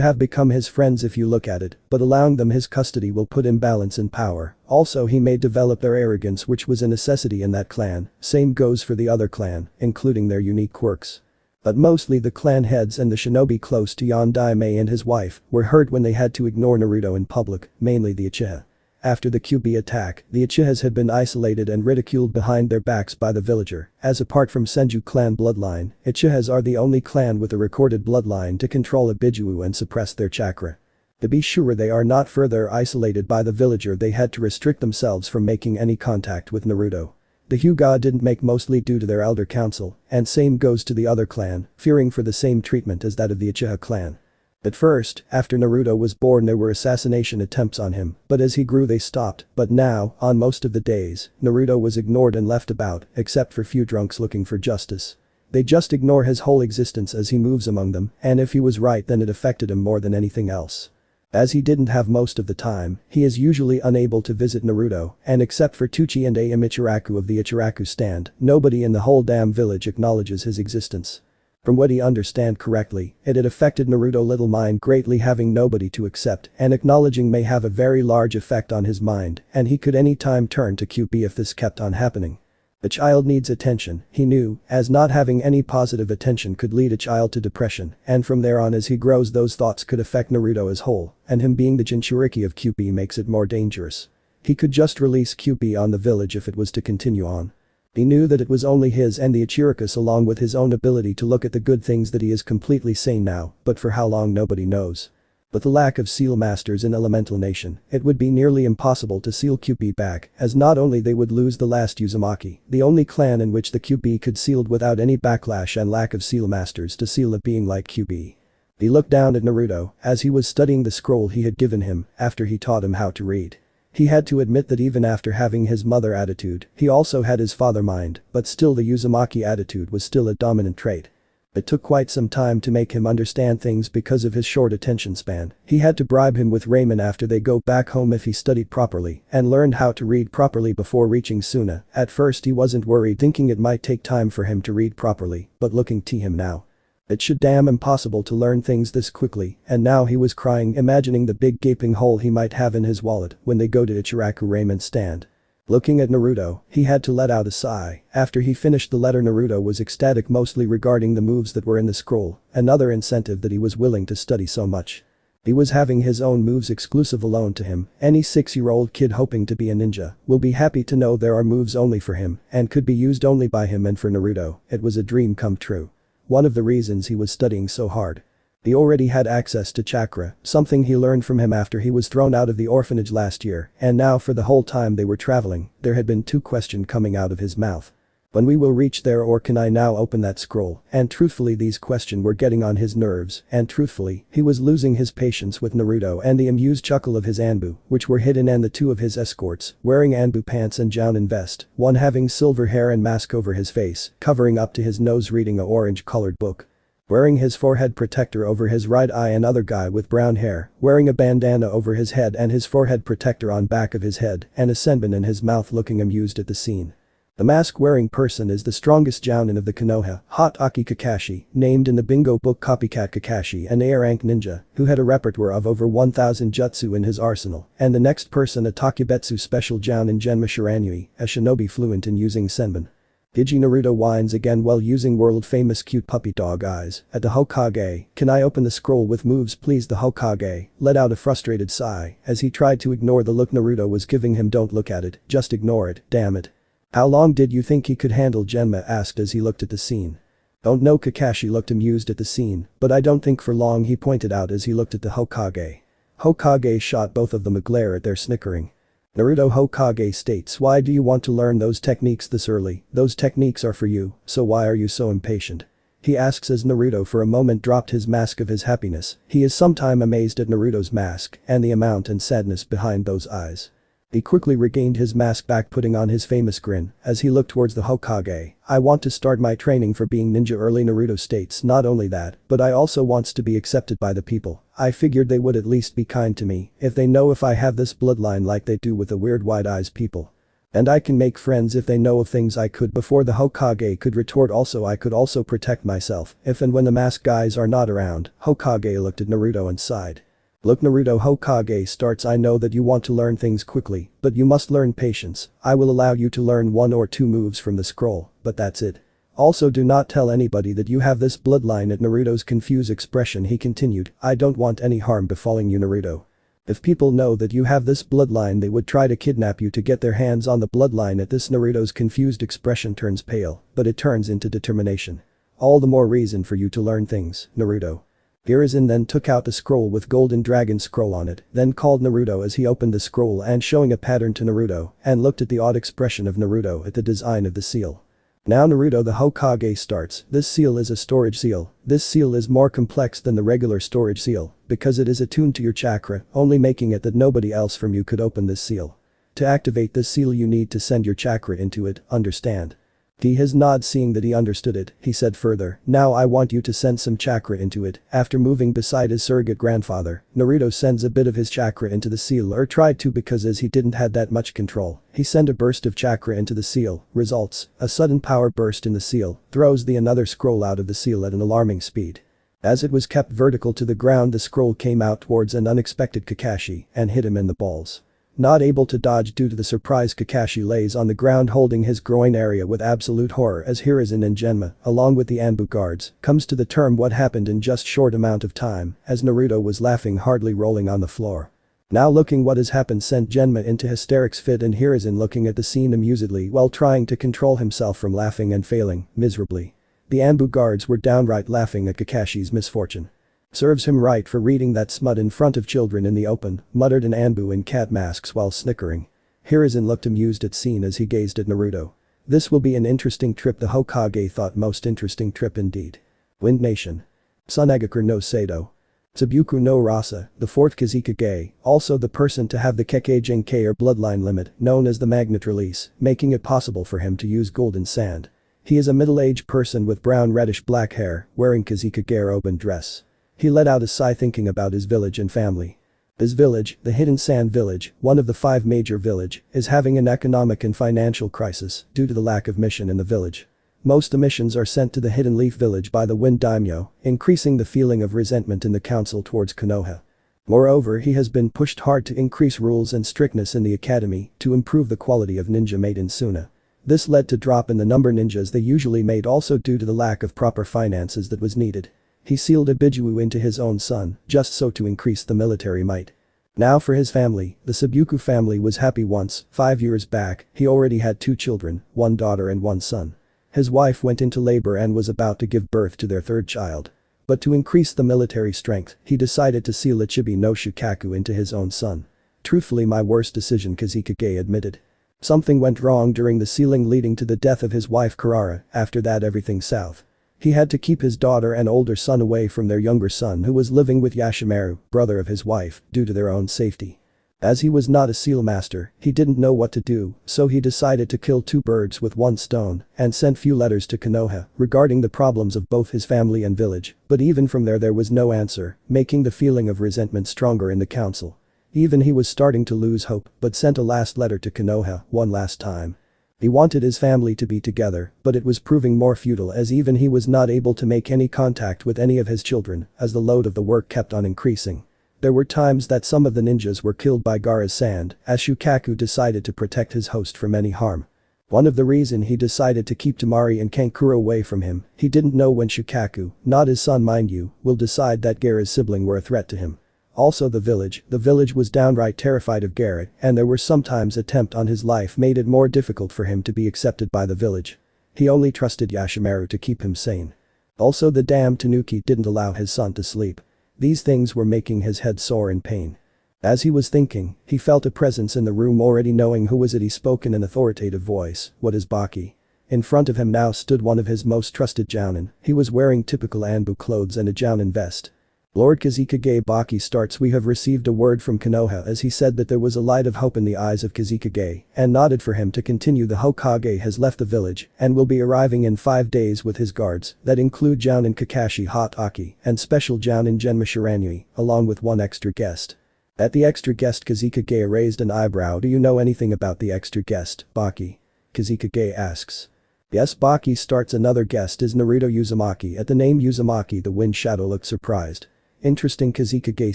have become his friends if you look at it, but allowing them his custody will put imbalance in power. Also, he may develop their arrogance, which was a necessity in that clan. Same goes for the other clan, including their unique quirks. But mostly the clan heads and the shinobi close to Yondaime and his wife were hurt when they had to ignore Naruto in public, mainly the Uchiha. After the Kyubi attack, the Uchihas had been isolated and ridiculed behind their backs by the villager, as apart from Senju clan bloodline, Uchihas are the only clan with a recorded bloodline to control a Bijuu and suppress their chakra. To be sure they are not further isolated by the villager, they had to restrict themselves from making any contact with Naruto. The Hyuga didn't make, mostly due to their elder council, and same goes to the other clan, fearing for the same treatment as that of the Uchiha clan. At first, after Naruto was born there were assassination attempts on him, but as he grew they stopped. But now, on most of the days, Naruto was ignored and left about, except for few drunks looking for justice. They just ignore his whole existence as he moves among them, and if he was right then it affected him more than anything else. As he didn't have most of the time, he is usually unable to visit Naruto, and except for Tuchi and Ichiraku of the Ichiraku stand, nobody in the whole damn village acknowledges his existence. From what he understand correctly, it had affected Naruto little mind greatly having nobody to accept, and acknowledging may have a very large effect on his mind, and he could any time turn to Kyuubi if this kept on happening. The child needs attention, he knew, as not having any positive attention could lead a child to depression, and from there on as he grows those thoughts could affect Naruto as whole, and him being the Jinchuriki of Kyuubi makes it more dangerous. He could just release Kyuubi on the village if it was to continue on. He knew that it was only his and the Ichirakus along with his own ability to look at the good things that he is completely sane now, but for how long nobody knows. With the lack of seal masters in Elemental Nation, it would be nearly impossible to seal Kyuubi back, as not only they would lose the last Uzumaki, the only clan in which the Kyuubi could sealed without any backlash, and lack of seal masters to seal a being like Kyuubi. He looked down at Naruto as he was studying the scroll he had given him after he taught him how to read. He had to admit that even after having his mother attitude, he also had his father mind, but still the Uzumaki attitude was still a dominant trait. It took quite some time to make him understand things because of his short attention span. He had to bribe him with ramen after they go back home if he studied properly and learned how to read properly before reaching Suna. At first he wasn't worried, thinking it might take time for him to read properly, but looking to him now, it should damn impossible to learn things this quickly, and now he was crying imagining the big gaping hole he might have in his wallet when they go to Ichiraku ramen stand. Looking at Naruto, he had to let out a sigh. After he finished the letter, Naruto was ecstatic mostly regarding the moves that were in the scroll, another incentive that he was willing to study so much. He was having his own moves exclusive alone to him. Any 6-year-old kid hoping to be a ninja will be happy to know there are moves only for him and could be used only by him, and for Naruto, it was a dream come true. One of the reasons he was studying so hard. He already had access to chakra, something he learned from him after he was thrown out of the orphanage last year, and now for the whole time they were traveling, there had been two questions coming out of his mouth. When we will reach there, or can I now open that scroll? And truthfully these questions were getting on his nerves, and truthfully, he was losing his patience with Naruto and the amused chuckle of his Anbu, which were hidden, and the two of his escorts, wearing Anbu pants and Jounin vest, one having silver hair and mask over his face, covering up to his nose, reading a orange-colored book. Wearing his forehead protector over his right eye, another guy with brown hair, wearing a bandana over his head and his forehead protector on back of his head, and a senbon in his mouth, looking amused at the scene. The mask-wearing person is the strongest Jounin of the Konoha, Hot Aki Kakashi, named in the bingo book Copycat Kakashi, an A-rank ninja, who had a repertoire of over 1000 jutsu in his arsenal, and the next person a Takebetsu special Jounin Genma Shiranui, a shinobi fluent in using senbon. Hiji Naruto whines again while using world-famous cute puppy dog eyes at the Hokage. Can I open the scroll with moves please? The Hokage let out a frustrated sigh as he tried to ignore the look Naruto was giving him. Don't look at it, just ignore it, damn it. How long did you think he could handle? Genma asked as he looked at the scene. Don't know. Kakashi looked amused at the scene, but I don't think for long, he pointed out as he looked at the Hokage. Hokage shot both of them a glare at their snickering. Naruto Hokage states, why do you want to learn those techniques this early? Those techniques are for you, so why are you so impatient? He asks as Naruto for a moment dropped his mask of his happiness. He is sometime amazed at Naruto's mask and the amount and sadness behind those eyes. He quickly regained his mask back, putting on his famous grin as he looked towards the Hokage. I want to start my training for being ninja early. Naruto states not only that, but I also wants to be accepted by the people. I figured they would at least be kind to me if they know if I have this bloodline like they do with the weird wide eyes people. And I can make friends if they know of things I could before the Hokage could retort. Also I could also protect myself if and when the masked guys are not around. Hokage looked at Naruto and sighed. Look Naruto, Hokage starts, I know that you want to learn things quickly, but you must learn patience. I will allow you to learn 1 or 2 moves from the scroll, but that's it. Also do not tell anybody that you have this bloodline. At Naruto's confused expression he continued, I don't want any harm befalling you Naruto. If people know that you have this bloodline they would try to kidnap you to get their hands on the bloodline. At this Naruto's confused expression turns pale, but it turns into determination. All the more reason for you to learn things, Naruto. Hiruzen then took out the scroll with golden dragon scroll on it, then called Naruto as he opened the scroll and showing a pattern to Naruto and looked at the odd expression of Naruto at the design of the seal. Now Naruto the Hokage starts, this seal is a storage seal. This seal is more complex than the regular storage seal because it is attuned to your chakra, only making it that nobody else from you could open this seal. To activate this seal you need to send your chakra into it, understand? He has nodded seeing that he understood it, he said further, now I want you to send some chakra into it. After moving beside his surrogate grandfather, Naruto sends a bit of his chakra into the seal or tried to because as he didn't had that much control, he sent a burst of chakra into the seal, results, a sudden power burst in the seal, throws the another scroll out of the seal at an alarming speed. As it was kept vertical to the ground the scroll came out towards an unexpected Kakashi and hit him in the balls. Not able to dodge due to the surprise Kakashi lays on the ground holding his groin area with absolute horror as Hiruzen and Genma, along with the Anbu guards, comes to the term what happened in just short amount of time as Naruto was laughing hardly rolling on the floor. Now looking what has happened sent Genma into hysterics fit and Hiruzen looking at the scene amusedly while trying to control himself from laughing and failing miserably. The Anbu guards were downright laughing at Kakashi's misfortune. Serves him right for reading that smut in front of children in the open, muttered an Anbu in cat masks while snickering. Hiruzen looked amused at scene as he gazed at Naruto. This will be an interesting trip the Hokage thought most interesting trip indeed. Wind Nation. Sunagakure no Sado. Tsubuku no Rasa, the 4th Kazekage, also the person to have the Kekkei or bloodline limit, known as the magnet release, making it possible for him to use golden sand. He is a middle-aged person with brown reddish black hair, wearing Kazekage open dress. He let out a sigh thinking about his village and family. His village, the Hidden Sand Village, one of the 5 major village, is having an economic and financial crisis due to the lack of mission in the village. Most missions are sent to the Hidden Leaf Village by the Wind Daimyo, increasing the feeling of resentment in the council towards Konoha. Moreover he has been pushed hard to increase rules and strictness in the academy to improve the quality of ninja made in Suna. This led to drop in the number ninjas they usually made also due to the lack of proper finances that was needed. He sealed a Bijuu into his own son, just so to increase the military might. Now for his family, the Tsubuku family was happy once, 5 years back, he already had 2 children, 1 daughter and 1 son. His wife went into labor and was about to give birth to their 3rd child. But to increase the military strength, he decided to seal Ichibi no Shukaku into his own son. Truthfully my worst decision Kazekage admitted. Something went wrong during the sealing leading to the death of his wife Kurara, after that everything south. He had to keep his daughter and older son away from their younger son who was living with Yashimaru, brother of his wife, due to their own safety. As he was not a seal master, he didn't know what to do, so he decided to kill 2 birds with 1 stone and sent few letters to Konoha regarding the problems of both his family and village, but even from there was no answer, making the feeling of resentment stronger in the council. Even he was starting to lose hope, but sent a last letter to Konoha one last time. He wanted his family to be together, but it was proving more futile as even he was not able to make any contact with any of his children as the load of the work kept on increasing. There were times that some of the ninjas were killed by Gaara's sand as Shukaku decided to protect his host from any harm. One of the reason he decided to keep Temari and Kankuro away from him, he didn't know when Shukaku, not his son mind you, will decide that Gaara's sibling were a threat to him. Also the village was downright terrified of Gaara and there were sometimes attempt on his life made it more difficult for him to be accepted by the village. He only trusted Yashimaru to keep him sane. Also the damned Tanuki didn't allow his son to sleep. These things were making his head sore in pain. As he was thinking, he felt a presence in the room already knowing who was it he spoke in an authoritative voice, what is Baki? In front of him now stood one of his most trusted jounin, he was wearing typical Anbu clothes and a jounin vest. Lord Kazekage Baki starts. We have received a word from Konoha as he said that there was a light of hope in the eyes of Kazekage and nodded for him to continue. The Hokage has left the village and will be arriving in 5 days with his guards that include Jounin Kakashi Hatake and special Jounin Genma Shiranui along with one extra guest. At the extra guest, Kazekage raised an eyebrow. Do you know anything about the extra guest, Baki? Kazekage asks. Yes, Baki starts. Another guest is Naruto Uzumaki. At the name Uzumaki, the Wind Shadow looked surprised. Interesting, Kazekage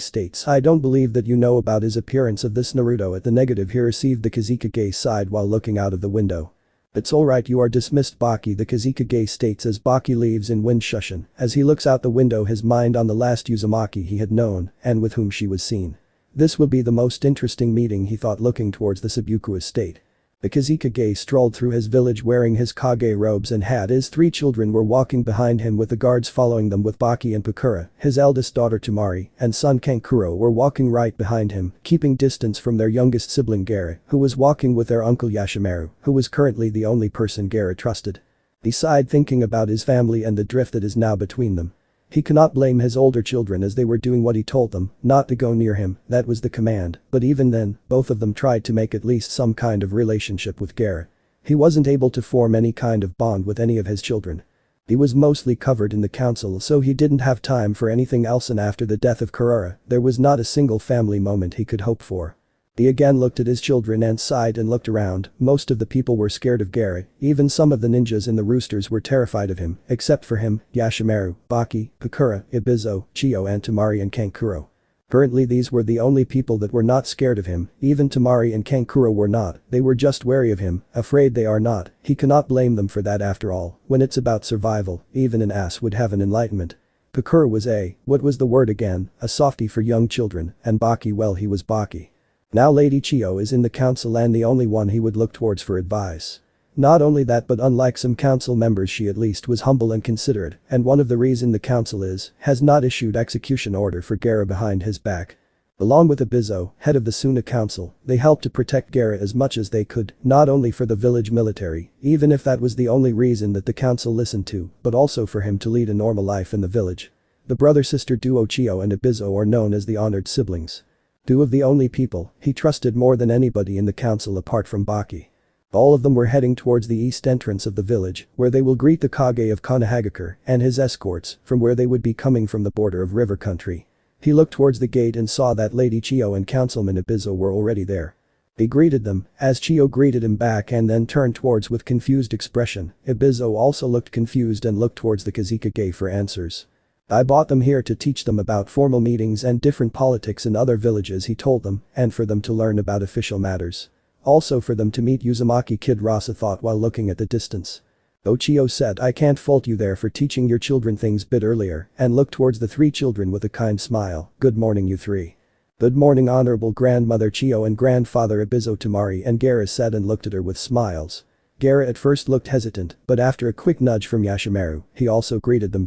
states. I don't believe that you know about his appearance of this Naruto. At the negative, he received the Kazekage side while looking out of the window. It's alright, you are dismissed, Baki, the Kazekage states as Baki leaves in wind shushin. As he looks out the window, his mind on the last Uzumaki he had known and with whom she was seen. This would be the most interesting meeting, he thought, looking towards the Sabuku estate. The Kazekage strolled through his village wearing his Kage robes and hat. His 3 children were walking behind him with the guards following them, with Baki and Pakura, his eldest daughter Temari, and son Kankuro were walking right behind him, keeping distance from their youngest sibling Gaara, who was walking with their uncle Yashimaru, who was currently the only person Gaara trusted. He sighed, thinking about his family and the drift that is now between them. He cannot blame his older children as they were doing what he told them, not to go near him, that was the command, but even then, both of them tried to make at least some kind of relationship with Gaara. He wasn't able to form any kind of bond with any of his children. He was mostly covered in the council, so he didn't have time for anything else, and after the death of Kurara, there was not a single family moment he could hope for. He again looked at his children and sighed and looked around. Most of the people were scared of Gaara, even some of the ninjas in the roosters were terrified of him, except for him, Yashimaru, Baki, Pakura, Ibizo, Chiyo and Temari and Kankuro. Currently these were the only people that were not scared of him. Even Temari and Kankuro were not, they were just wary of him, afraid they are not. He cannot blame them for that after all. When it's about survival, even an ass would have an enlightenment. Pakura was what was the word again, a softie for young children, and Baki, well, he was Baki. Now Lady Chiyo is in the council and the only one he would look towards for advice. Not only that, but unlike some council members, she at least was humble and considerate, and one of the reason the council has not issued execution order for Gaara behind his back. Along with Ibizo, head of the Suna Council, they helped to protect Gaara as much as they could, not only for the village military, even if that was the only reason that the council listened to, but also for him to lead a normal life in the village. The brother-sister duo Chiyo and Ibizo are known as the honored siblings. 2 of the only people he trusted more than anybody in the council apart from Baki. All of them were heading towards the east entrance of the village, where they will greet the Kage of Konohagakure and his escorts, from where they would be coming from the border of river country. He looked towards the gate and saw that Lady Chiyo and Councilman Ibizo were already there. He greeted them, as Chiyo greeted him back and then turned towards with confused expression. Ibizo also looked confused and looked towards the Kazekage for answers. I brought them here to teach them about formal meetings and different politics in other villages, he told them, and for them to learn about official matters. Also for them to meet Uzumaki, Kid Rasa thought while looking at the distance. Chiyo said, I can't fault you there for teaching your children things bit earlier, and looked towards the 3 children with a kind smile. Good morning, you 3. Good morning, Honorable Grandmother Chiyo and Grandfather Ibizo. Temari and Gaara said and looked at her with smiles. Gaara at first looked hesitant, but after a quick nudge from Yashimaru, he also greeted them.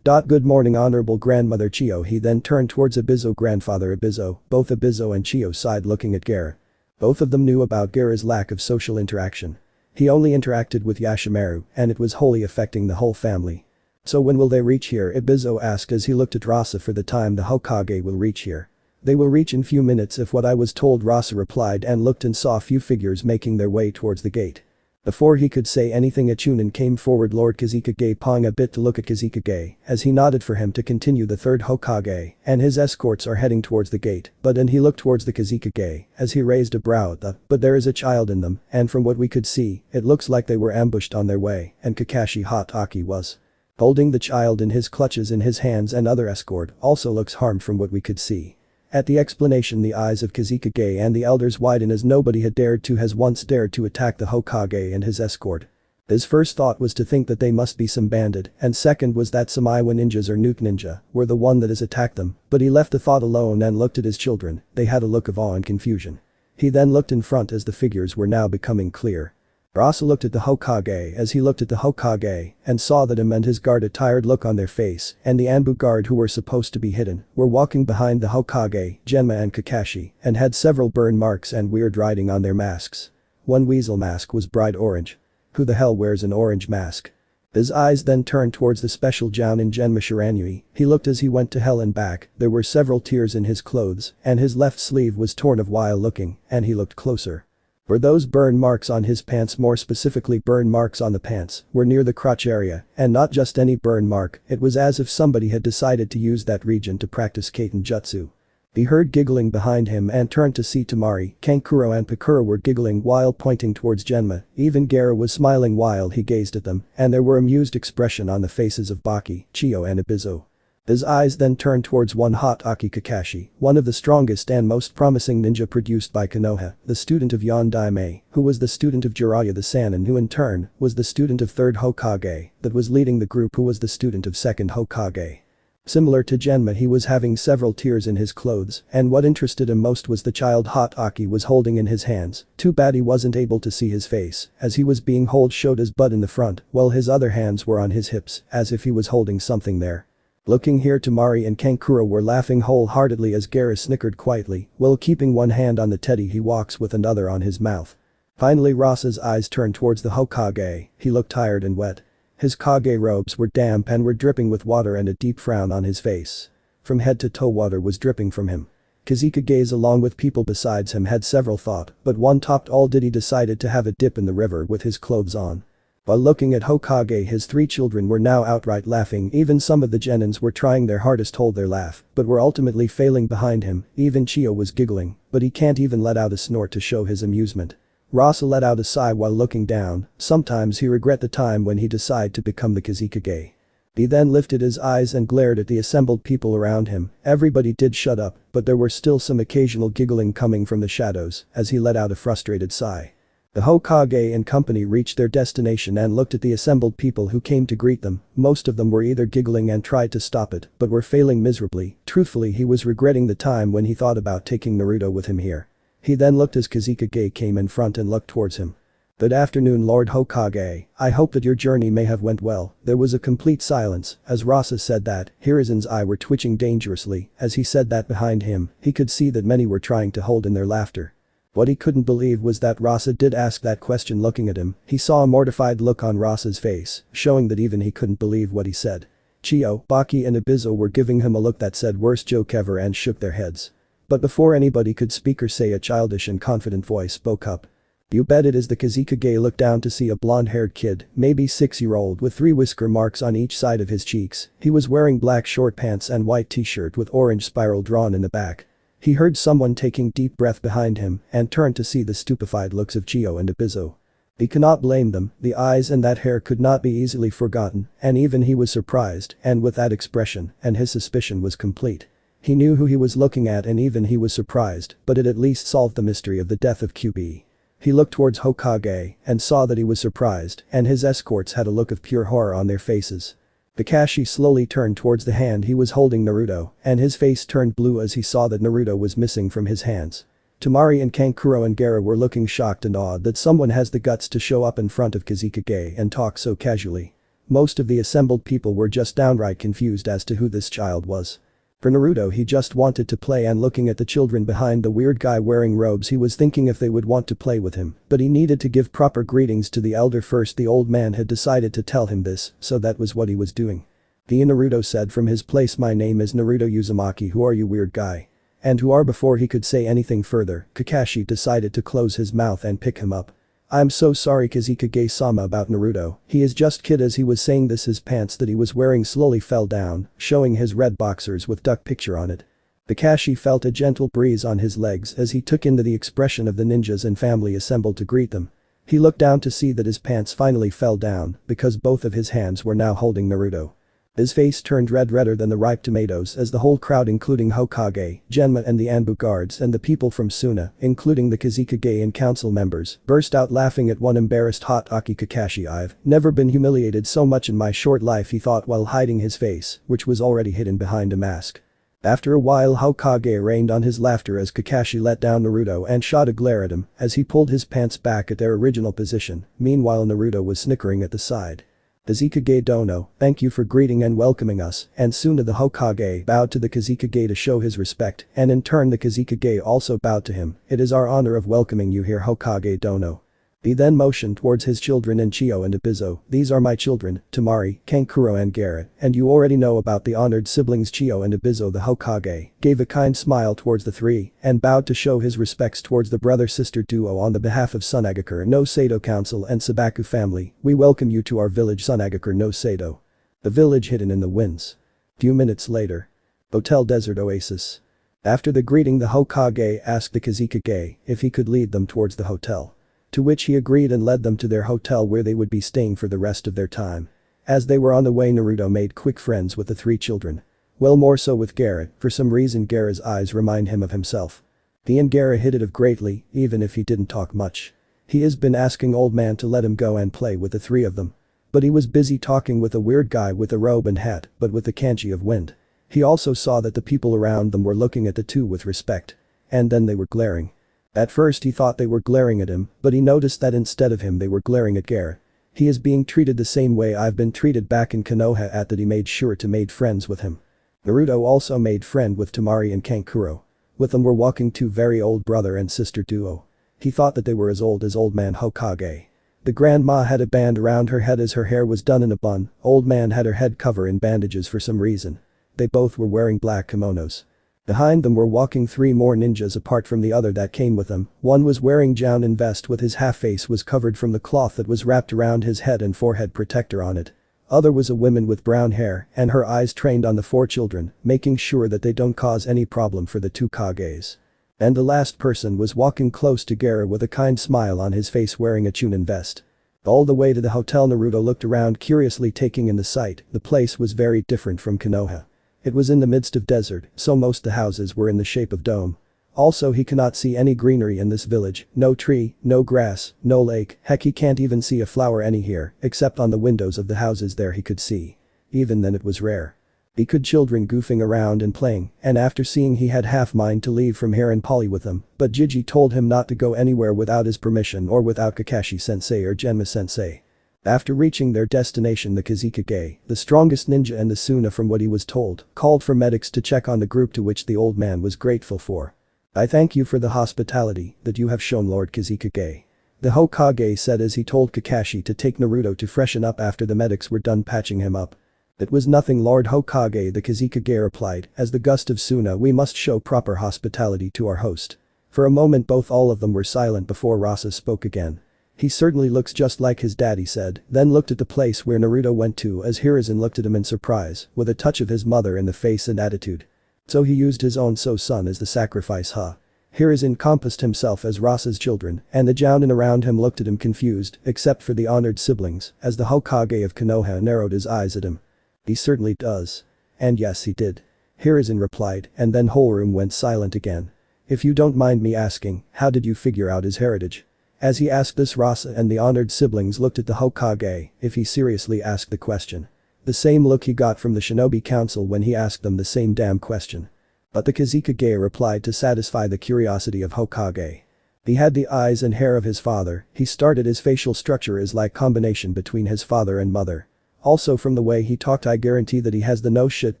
Good morning, Honorable Grandmother Chiyo. He then turned towards Ibizo. Grandfather Ibizo. Both Ibizo and Chiyo sighed looking at Gaara. Both of them knew about Gaara's lack of social interaction. He only interacted with Yashimaru, and it was wholly affecting the whole family. So when will they reach here? Ibizo asked as he looked at Rasa. For the time the Hokage will reach here. They will reach in few minutes if what I was told, Rasa replied and looked and saw a few figures making their way towards the gate. Before he could say anything, a Chunin came forward. Lord Kazekage pausing a bit to look at Kazekage as he nodded for him to continue. The 3rd Hokage and his escorts are heading towards the gate, but then he looked towards the Kazekage as he raised a brow at but there is a child in them, and from what we could see, it looks like they were ambushed on their way, and Kakashi Hatake was holding the child in his clutches in his hands, and other escort also looks harmed from what we could see. At the explanation, the eyes of Kazekage and the elders widen as nobody has once dared to attack the Hokage and his escort. His first thought was to think that they must be some bandit, and second was that some Iwa ninjas or Nuke ninja were the one that has attacked them, but he left the thought alone and looked at his children. They had a look of awe and confusion. He then looked in front as the figures were now becoming clear. Rasa looked at the Hokage as he looked at the Hokage and saw that him and his guard a tired look on their face, and the Anbu guard who were supposed to be hidden were walking behind the Hokage, Genma and Kakashi, and had several burn marks and weird writing on their masks. One weasel mask was bright orange. Who the hell wears an orange mask? His eyes then turned towards the special Jounin Genma Shiranui. He looked as he went to hell and back, there were several tears in his clothes, and his left sleeve was torn of while looking, and he looked closer. Were those burn marks on his pants, more specifically burn marks on the pants, were near the crotch area, and not just any burn mark, it was as if somebody had decided to use that region to practice Kaiten Jutsu. He heard giggling behind him and turned to see Temari, Kankuro and Pakura were giggling while pointing towards Genma, even Gaara was smiling while he gazed at them, and there were amused expression on the faces of Baki, Chiyo and Ibizo. His eyes then turned towards one hot Aki Kakashi, one of the strongest and most promising ninja produced by Konoha, the student of Yondaime, who was the student of Jiraiya the Sannin, who in turn was the student of 3rd Hokage, that was leading the group, who was the student of 2nd Hokage. Similar to Genma, he was having several tears in his clothes, and what interested him most was the child hot Aki was holding in his hands. Too bad he wasn't able to see his face, as he was being held showed his butt in the front, while his other hands were on his hips, as if he was holding something there. Looking here, Temari and Kankuro were laughing wholeheartedly as Gaara snickered quietly, while keeping one hand on the teddy he walks with another on his mouth. Finally Rasa's eyes turned towards the Hokage, he looked tired and wet. His Kage robes were damp and were dripping with water, and a deep frown on his face. From head to toe water was dripping from him. Kazekage's along with people besides him had several thought, but one topped all did, he decided to have a dip in the river with his clothes on. While looking at Hokage, his 3 children were now outright laughing, even some of the genins were trying their hardest to hold their laugh, but were ultimately failing behind him, even Chiyo was giggling, but he can't even let out a snort to show his amusement. Rasa let out a sigh while looking down, sometimes he regret the time when he decided to become the Kazekage. He then lifted his eyes and glared at the assembled people around him, everybody did shut up, but there were still some occasional giggling coming from the shadows, as he let out a frustrated sigh. The Hokage and company reached their destination and looked at the assembled people who came to greet them, most of them were either giggling and tried to stop it, but were failing miserably. Truthfully, he was regretting the time when he thought about taking Naruto with him here. He then looked as Kazekage came in front and looked towards him. Good afternoon, Lord Hokage, I hope that your journey may have went well. There was a complete silence, as Rasa said that, Hirazen's eye were twitching dangerously, as he said that behind him, he could see that many were trying to hold in their laughter. What he couldn't believe was that Rasa did ask that question. Looking at him, he saw a mortified look on Rasa's face, showing that even he couldn't believe what he said. Chiyo, Baki and Ibizo were giving him a look that said worst joke ever and shook their heads. But before anybody could speak or say, a childish and confident voice spoke up. You bet it is. The Kazekage looked down to see a blonde-haired kid, maybe 6-year-old, with 3 whisker marks on each side of his cheeks. He was wearing black short pants and white t-shirt with orange spiral drawn in the back. He heard someone taking deep breath behind him and turned to see the stupefied looks of Chiyo and Ibizo. He cannot blame them, the eyes and that hair could not be easily forgotten, and even he was surprised, and with that expression, and his suspicion was complete. He knew who he was looking at, and even he was surprised, but it at least solved the mystery of the death of Kyubi. He looked towards Hokage and saw that he was surprised, and his escorts had a look of pure horror on their faces. Kakashi slowly turned towards the hand he was holding Naruto, and his face turned blue as he saw that Naruto was missing from his hands. Temari and Kankuro and Gaara were looking shocked and awed that someone has the guts to show up in front of Kazekage and talk so casually. Most of the assembled people were just downright confused as to who this child was. For Naruto, he just wanted to play, and looking at the children behind the weird guy wearing robes, he was thinking if they would want to play with him, but he needed to give proper greetings to the elder first. The old man had decided to tell him this, so that was what he was doing. Naruto said from his place, my name is Naruto Uzumaki. Who are you, weird guy? And who are? Before he could say anything further, Kakashi decided to close his mouth and pick him up. I'm so sorry Kazekage-sama about Naruto, he is just kid. As he was saying this, his pants that he was wearing slowly fell down, showing his red boxers with duck picture on it. Kakashi felt a gentle breeze on his legs as he took in the expression of the ninjas and family assembled to greet them. He looked down to see that his pants finally fell down because both of his hands were now holding Naruto. His face turned redder than the ripe tomatoes as the whole crowd, including Hokage, Genma and the Anbu guards and the people from Suna, including the Kazekage and council members, burst out laughing at one embarrassed hot Aki Kakashi. I've never been humiliated so much in my short life, he thought while hiding his face, which was already hidden behind a mask. After a while, Hokage rained on his laughter as Kakashi let down Naruto and shot a glare at him as he pulled his pants back at their original position. Meanwhile, Naruto was snickering at the side. Kazekage Dono, thank you for greeting and welcoming us, and soon the Hokage bowed to the Kazekage to show his respect, and in turn the Kazekage also bowed to him. It is our honor of welcoming you here, Hokage Dono. He then motioned towards his children Enchio and Ibizo. "These are my children, Temari, Kankuro and Gara, and you already know about the honored siblings Chio and Ibizo." The Hokage gave a kind smile towards the three and bowed to show his respects towards the brother-sister duo on the behalf of Sunagakure no Sato Council and Sabaku family. "We welcome you to our village Sunagakure no Sato." The village hidden in the winds. Few minutes later. Hotel Desert Oasis. After the greeting, the Hokage asked the Kazekage if he could lead them towards the hotel. To which he agreed and led them to their hotel where they would be staying for the rest of their time. As they were on the way, Naruto made quick friends with the three children. Well, more so with Gara. For some reason Gara's eyes remind him of himself. He and Gara hit it off greatly, even if he didn't talk much. He has been asking old man to let him go and play with the three of them. But he was busy talking with a weird guy with a robe and hat, but with the kanji of wind. He also saw that the people around them were looking at the two with respect. And then they were glaring. At first he thought they were glaring at him, but he noticed that instead of him they were glaring at Gara. He is being treated the same way I've been treated back in Konoha. At that he made sure to made friends with him. Naruto also made friend with Temari and Kankuro. With them were walking two very old brother and sister duo. He thought that they were as old man Hokage. The grandma had a band around her head as her hair was done in a bun. Old man had her head covered in bandages for some reason. They both were wearing black kimonos. Behind them were walking three more ninjas apart from the other that came with them. One was wearing Jounin vest with his half face was covered from the cloth that was wrapped around his head and forehead protector on it. Other was a woman with brown hair and her eyes trained on the four children, making sure that they don't cause any problem for the two Kages. And the last person was walking close to Gara with a kind smile on his face wearing a Chunin vest. All the way to the hotel Naruto looked around curiously taking in the sight. The place was very different from Konoha. It was in the midst of desert, so most the houses were in the shape of dome. Also he cannot see any greenery in this village, no tree, no grass, no lake, heck he can't even see a flower any here, except on the windows of the houses there he could see. Even then it was rare. He could children goofing around and playing, and after seeing he had half mind to leave from here and Polly with them, but Jiji told him not to go anywhere without his permission or without Kakashi-sensei or Genma-sensei. After reaching their destination, the Kazekage, the strongest ninja and the Suna from what he was told, called for medics to check on the group, to which the old man was grateful for. "I thank you for the hospitality that you have shown, Lord Kazekage," the Hokage said as he told Kakashi to take Naruto to freshen up after the medics were done patching him up. "It was nothing, Lord Hokage," the Kazekage replied. "As the gust of Suna, we must show proper hospitality to our host." For a moment both all of them were silent before Rasa spoke again. "He certainly looks just like his dad," he said, then looked at the place where Naruto went to as Hiruzen looked at him in surprise, with a touch of his mother in the face and attitude. "So he used his own son as the sacrifice, huh?" Hiruzen compassed himself as Rasa's children, and the Jounin around him looked at him confused, except for the honored siblings, as the Hokage of Konoha narrowed his eyes at him. "He certainly does." "And yes, he did," Hiruzen replied, and then whole room went silent again. "If you don't mind me asking, how did you figure out his heritage?" As he asked this, Rasa and the honored siblings looked at the Hokage if he seriously asked the question. The same look he got from the Shinobi Council when he asked them the same damn question. But the Kazekage replied to satisfy the curiosity of Hokage. He had the eyes and hair of his father. He started his facial structure is like combination between his father and mother. Also from the way he talked I guarantee that he has the no shit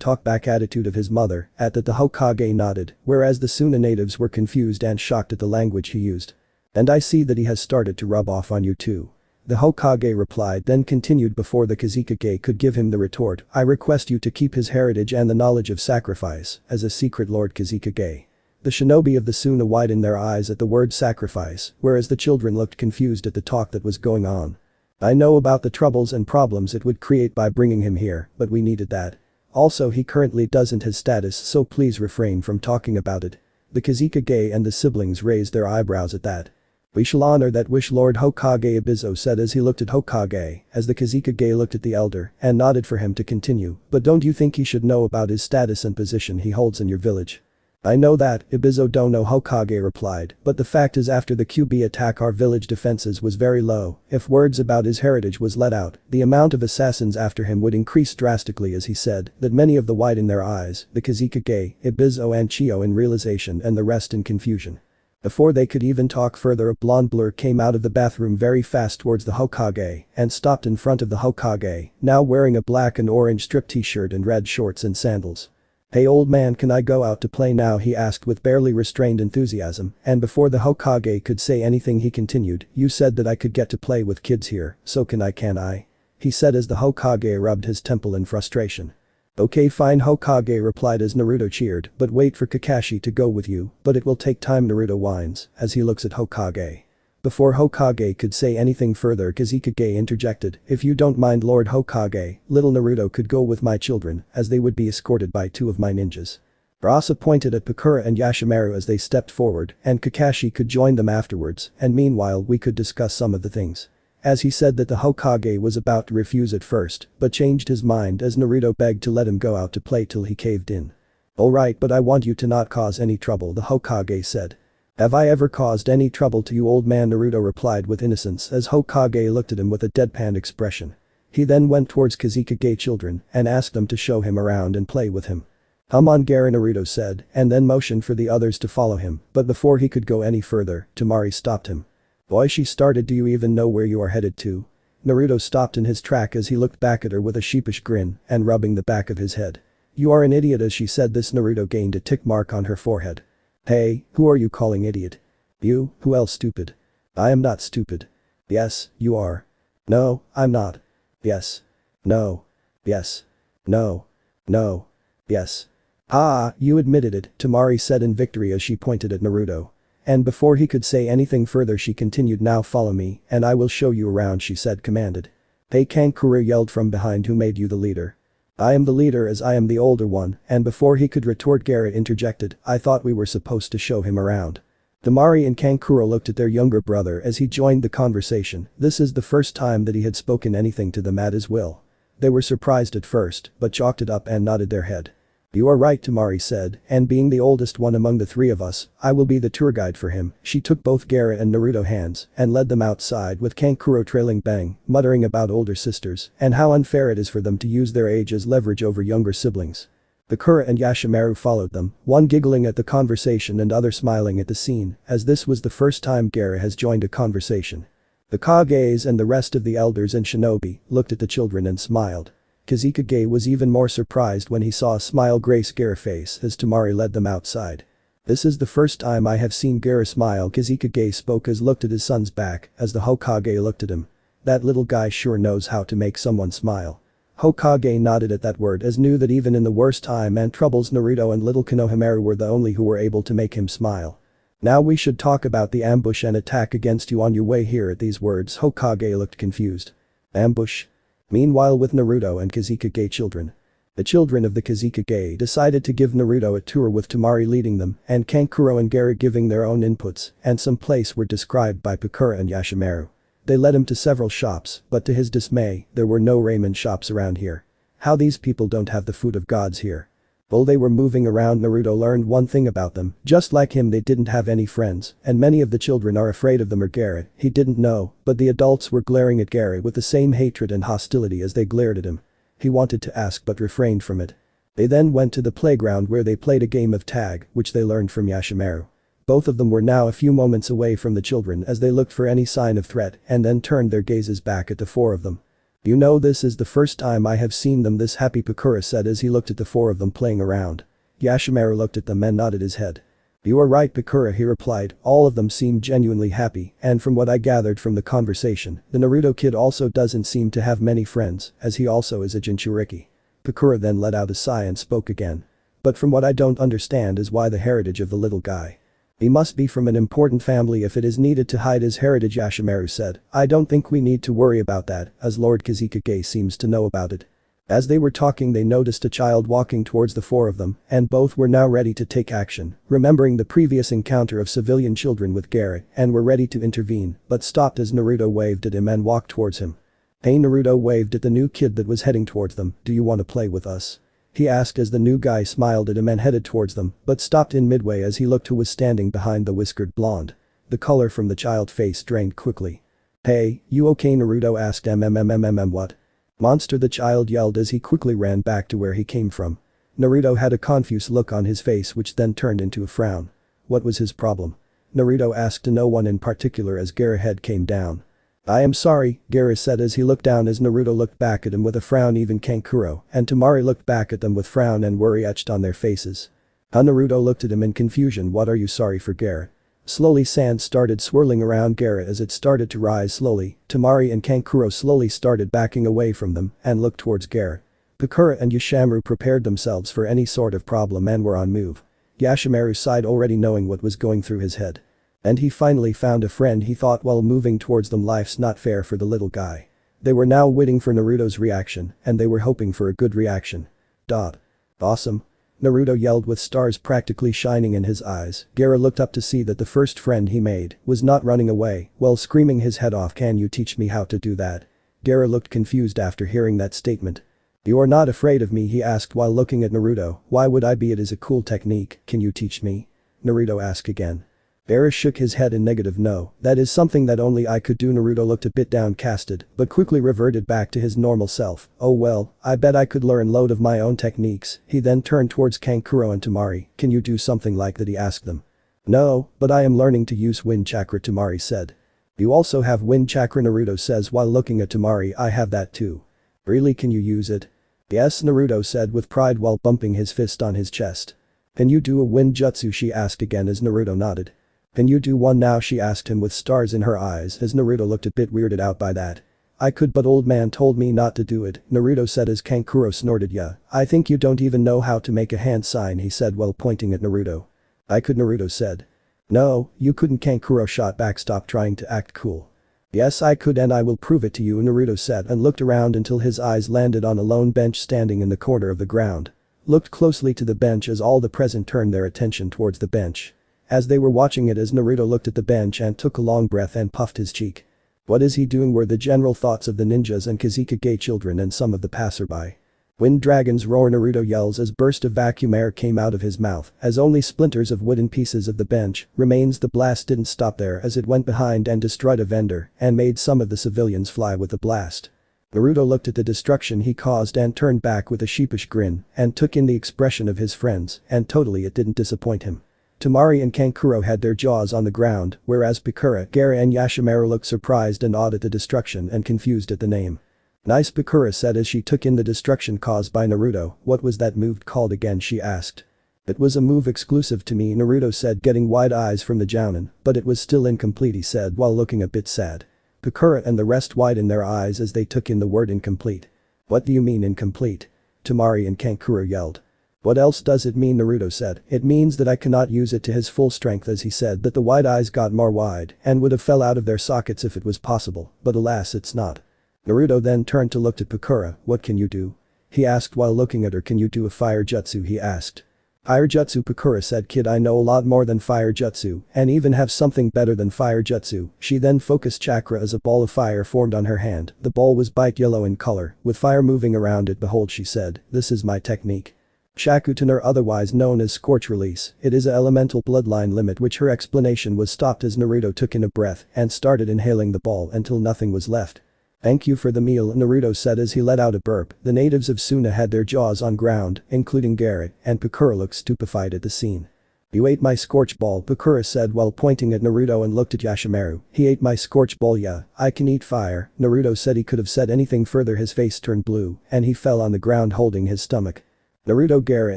talk back attitude of his mother. At that the Hokage nodded, whereas the Suna natives were confused and shocked at the language he used. "And I see that he has started to rub off on you too," the Hokage replied, then continued before the Kazekage could give him the retort. "I request you to keep his heritage and the knowledge of sacrifice as a secret, Lord Kazekage." The shinobi of the Suna widened their eyes at the word sacrifice, whereas the children looked confused at the talk that was going on. "I know about the troubles and problems it would create by bringing him here, but we needed that. Also he currently doesn't his status, so please refrain from talking about it." The Kazekage and the siblings raised their eyebrows at that. "We shall honor that wish, Lord Hokage," Ibizo said as he looked at Hokage, as the Kazekage looked at the elder and nodded for him to continue. "But don't you think he should know about his status and position he holds in your village?" "I know that, Ibizo don't know," Hokage replied, "but the fact is after the Kyubi attack our village defenses was very low. If words about his heritage was let out, the amount of assassins after him would increase drastically," as he said that many of the widened their eyes, the Kazekage, Ibizo and Chio in realization and the rest in confusion. Before they could even talk further, a blonde blur came out of the bathroom very fast towards the Hokage and stopped in front of the Hokage, now wearing a black and orange striped t-shirt and red shorts and sandals. "Hey old man, can I go out to play now?" he asked with barely restrained enthusiasm, and before the Hokage could say anything he continued, "You said that I could get to play with kids here, so can I?" He said as the Hokage rubbed his temple in frustration. "Okay fine," Hokage replied as Naruto cheered, "but wait for Kakashi to go with you, but it will take time," Naruto whines, as he looks at Hokage. Before Hokage could say anything further, Kazekage interjected, "If you don't mind Lord Hokage, little Naruto could go with my children, as they would be escorted by 2 of my ninjas." Rasa pointed at Pakura and Yashimaru as they stepped forward, and Kakashi could join them afterwards, and meanwhile we could discuss some of the things. As he said that the Hokage was about to refuse at first, but changed his mind as Naruto begged to let him go out to play till he caved in. "Alright, but I want you to not cause any trouble," the Hokage said. "Have I ever caused any trouble to you, old man?" Naruto replied with innocence as Hokage looked at him with a deadpan expression. He then went towards Kazekage children and asked them to show him around and play with him. "Come on Gara," Naruto said, and then motioned for the others to follow him, but before he could go any further, Temari stopped him. "Boy," she started, "do you even know where you are headed to?" Naruto stopped in his track as he looked back at her with a sheepish grin and rubbing the back of his head. "You are an idiot." As she said this, Naruto gained a tick mark on her forehead. "Hey, who are you calling idiot?" "You, who else stupid?" "I am not stupid." "Yes, you are." "No, I'm not." "Yes." "No." "Yes." "No." "No." "Yes." "Ah, you admitted it," Temari said in victory as she pointed at Naruto. And before he could say anything further she continued, "Now follow me, and I will show you around," she said commanded. "Hey Kankuro," yelled from behind, "who made you the leader?" "I am the leader as I am the older one," and before he could retort Garrett interjected, "I thought we were supposed to show him around." Temari and Kankuro looked at their younger brother as he joined the conversation. This is the first time that he had spoken anything to them at his will. They were surprised at first, but chalked it up and nodded their head. "You are right," Temari said, "and being the oldest one among the 3 of us, I will be the tour guide for him." She took both Garrett and Naruto hands and led them outside with Kankuro trailing bang, muttering about older sisters and how unfair it is for them to use their age as leverage over younger siblings. Bakura and Yashimaru followed them, one giggling at the conversation and other smiling at the scene, as this was the first time Garrett has joined a conversation. The Kages and the rest of the elders and shinobi looked at the children and smiled. Kazekage was even more surprised when he saw a smile grace Gaara's face as Temari led them outside. "This is the first time I have seen Gaara smile," Kazekage spoke as looked at his son's back as the Hokage looked at him. "That little guy sure knows how to make someone smile." Hokage nodded at that word as knew that even in the worst time and troubles Naruto and little Konohamaru were the only who were able to make him smile. "Now we should talk about the ambush and attack against you on your way here." At these words Hokage looked confused. "Ambush?" Meanwhile with Naruto and Kazekage children. The children of the Kazekage decided to give Naruto a tour with Temari leading them and Kankuro and Gaara giving their own inputs, and some place were described by Pakura and Yashimaru. They led him to several shops, but to his dismay, there were no ramen shops around here. How these people don't have the food of gods here. While they were moving around, Naruto learned one thing about them: just like him, they didn't have any friends, and many of the children are afraid of them or Gaara. He didn't know, but the adults were glaring at Gaara with the same hatred and hostility as they glared at him. He wanted to ask but refrained from it. They then went to the playground where they played a game of tag, which they learned from Yashimaru. Both of them were now a few moments away from the children as they looked for any sign of threat and then turned their gazes back at the 4 of them. "You know, this is the first time I have seen them this happy," Pakura said as he looked at the 4 of them playing around. Yashimaru looked at them and nodded his head. "You are right, Pakura," he replied, "all of them seemed genuinely happy, and from what I gathered from the conversation, the Naruto kid also doesn't seem to have many friends, as he also is a Jinchuriki." Pakura then let out a sigh and spoke again. "But from what I don't understand is why the heritage of the little guy. He must be from an important family if it is needed to hide his heritage," Yashimaru said. "I don't think we need to worry about that, as Lord Kazekage seems to know about it." As they were talking, they noticed a child walking towards the 4 of them, and both were now ready to take action, remembering the previous encounter of civilian children with Gaara, and were ready to intervene, but stopped as Naruto waved at him and walked towards him. "Hey," Naruto waved at the new kid that was heading towards them, "do you want to play with us?" he asked as the new guy smiled at him and headed towards them, but stopped in midway as he looked who was standing behind the whiskered blonde. The color from the child's face drained quickly. "Hey, you okay?" Naruto asked. What? Monster?" the child yelled as he quickly ran back to where he came from. Naruto had a confused look on his face which then turned into a frown. What was his problem? Naruto asked to no one in particular as Gaara's head came down. I am sorry, Gaara said as he looked down as Naruto looked back at him with a frown. Even Kankuro and Temari looked back at them with frown and worry etched on their faces. Naruto looked at him in confusion. What are you sorry for, Gaara? Slowly sand started swirling around Gaara as it started to rise slowly. Temari and Kankuro slowly started backing away from them and looked towards Gaara. Bakura and Yashimaru prepared themselves for any sort of problem and were on move. Yashimaru sighed, already knowing what was going through his head. And he finally found a friend, he thought while moving towards them. Life's not fair for the little guy. They were now waiting for Naruto's reaction and they were hoping for a good reaction. Awesome. Naruto yelled with stars practically shining in his eyes. Gaara looked up to see that the first friend he made was not running away while screaming his head off. Can you teach me how to do that? Gaara looked confused after hearing that statement. You are not afraid of me, he asked while looking at Naruto. Why would I be? It is a cool technique, can you teach me? Naruto asked again. Gaara shook his head in negative. No, that is something that only I could do. Naruto looked a bit downcasted but quickly reverted back to his normal self. Oh well, I bet I could learn load of my own techniques. He then turned towards Kankuro and Temari. Can you do something like that, he asked them. No, but I am learning to use wind chakra, Temari said. You also have wind chakra, Naruto says while looking at Temari. I have that too. Really, can you use it? Yes, Naruto said with pride while bumping his fist on his chest. Can you do a wind jutsu, she asked again as Naruto nodded. Can you do one now, she asked him with stars in her eyes as Naruto looked a bit weirded out by that. I could, but old man told me not to do it, Naruto said as Kankuro snorted. Yeah, I think you don't even know how to make a hand sign, he said while pointing at Naruto. I could, Naruto said. No, you couldn't, Kankuro shot back. Stop trying to act cool. Yes, I could and I will prove it to you, Naruto said and looked around until his eyes landed on a lone bench standing in the corner of the ground. Looked closely to the bench as all the present turned their attention towards the bench. As they were watching it, as Naruto looked at the bench and took a long breath and puffed his cheek. What is he doing, were the general thoughts of the ninjas and Kazekage children and some of the passerby. Wind dragons roar, Naruto yells as burst of vacuum air came out of his mouth as only splinters of wooden pieces of the bench remains. The blast didn't stop there as it went behind and destroyed a vendor and made some of the civilians fly with the blast. Naruto looked at the destruction he caused and turned back with a sheepish grin and took in the expression of his friends, and totally it didn't disappoint him. Temari and Kankuro had their jaws on the ground, whereas Bakura, Gaara and Yashimaru looked surprised and awed at the destruction and confused at the name. Nice, Bakura said as she took in the destruction caused by Naruto. What was that move called again, she asked. It was a move exclusive to me, Naruto said, getting wide eyes from the jounin, but it was still incomplete, he said while looking a bit sad. Bakura and the rest widened their eyes as they took in the word incomplete. What do you mean incomplete? Temari and Kankuro yelled. What else does it mean, Naruto said. It means that I cannot use it to his full strength, as he said that the wide eyes got more wide and would have fell out of their sockets if it was possible, but alas it's not. Naruto then turned to look at Bakura. What can you do? He asked while looking at her. Can you do a fire jutsu, he asked. Fire jutsu, Bakura said. Kid, I know a lot more than fire jutsu and even have something better than fire jutsu. She then focused chakra as a ball of fire formed on her hand. The ball was bright yellow in color with fire moving around it. Behold, she said, this is my technique. Shakutener, otherwise known as Scorch Release. It is a elemental bloodline limit, which her explanation was stopped as Naruto took in a breath and started inhaling the ball until nothing was left. Thank you for the meal, Naruto said as he let out a burp. The natives of Suna had their jaws on ground, including Gaara, and Bakura looked stupefied at the scene. You ate my scorch ball, Bakura said while pointing at Naruto and looked at Yashimaru. He ate my scorch ball, yeah, I can eat fire. Naruto said. He could have said anything further. His face turned blue and he fell on the ground holding his stomach. Naruto, Gaara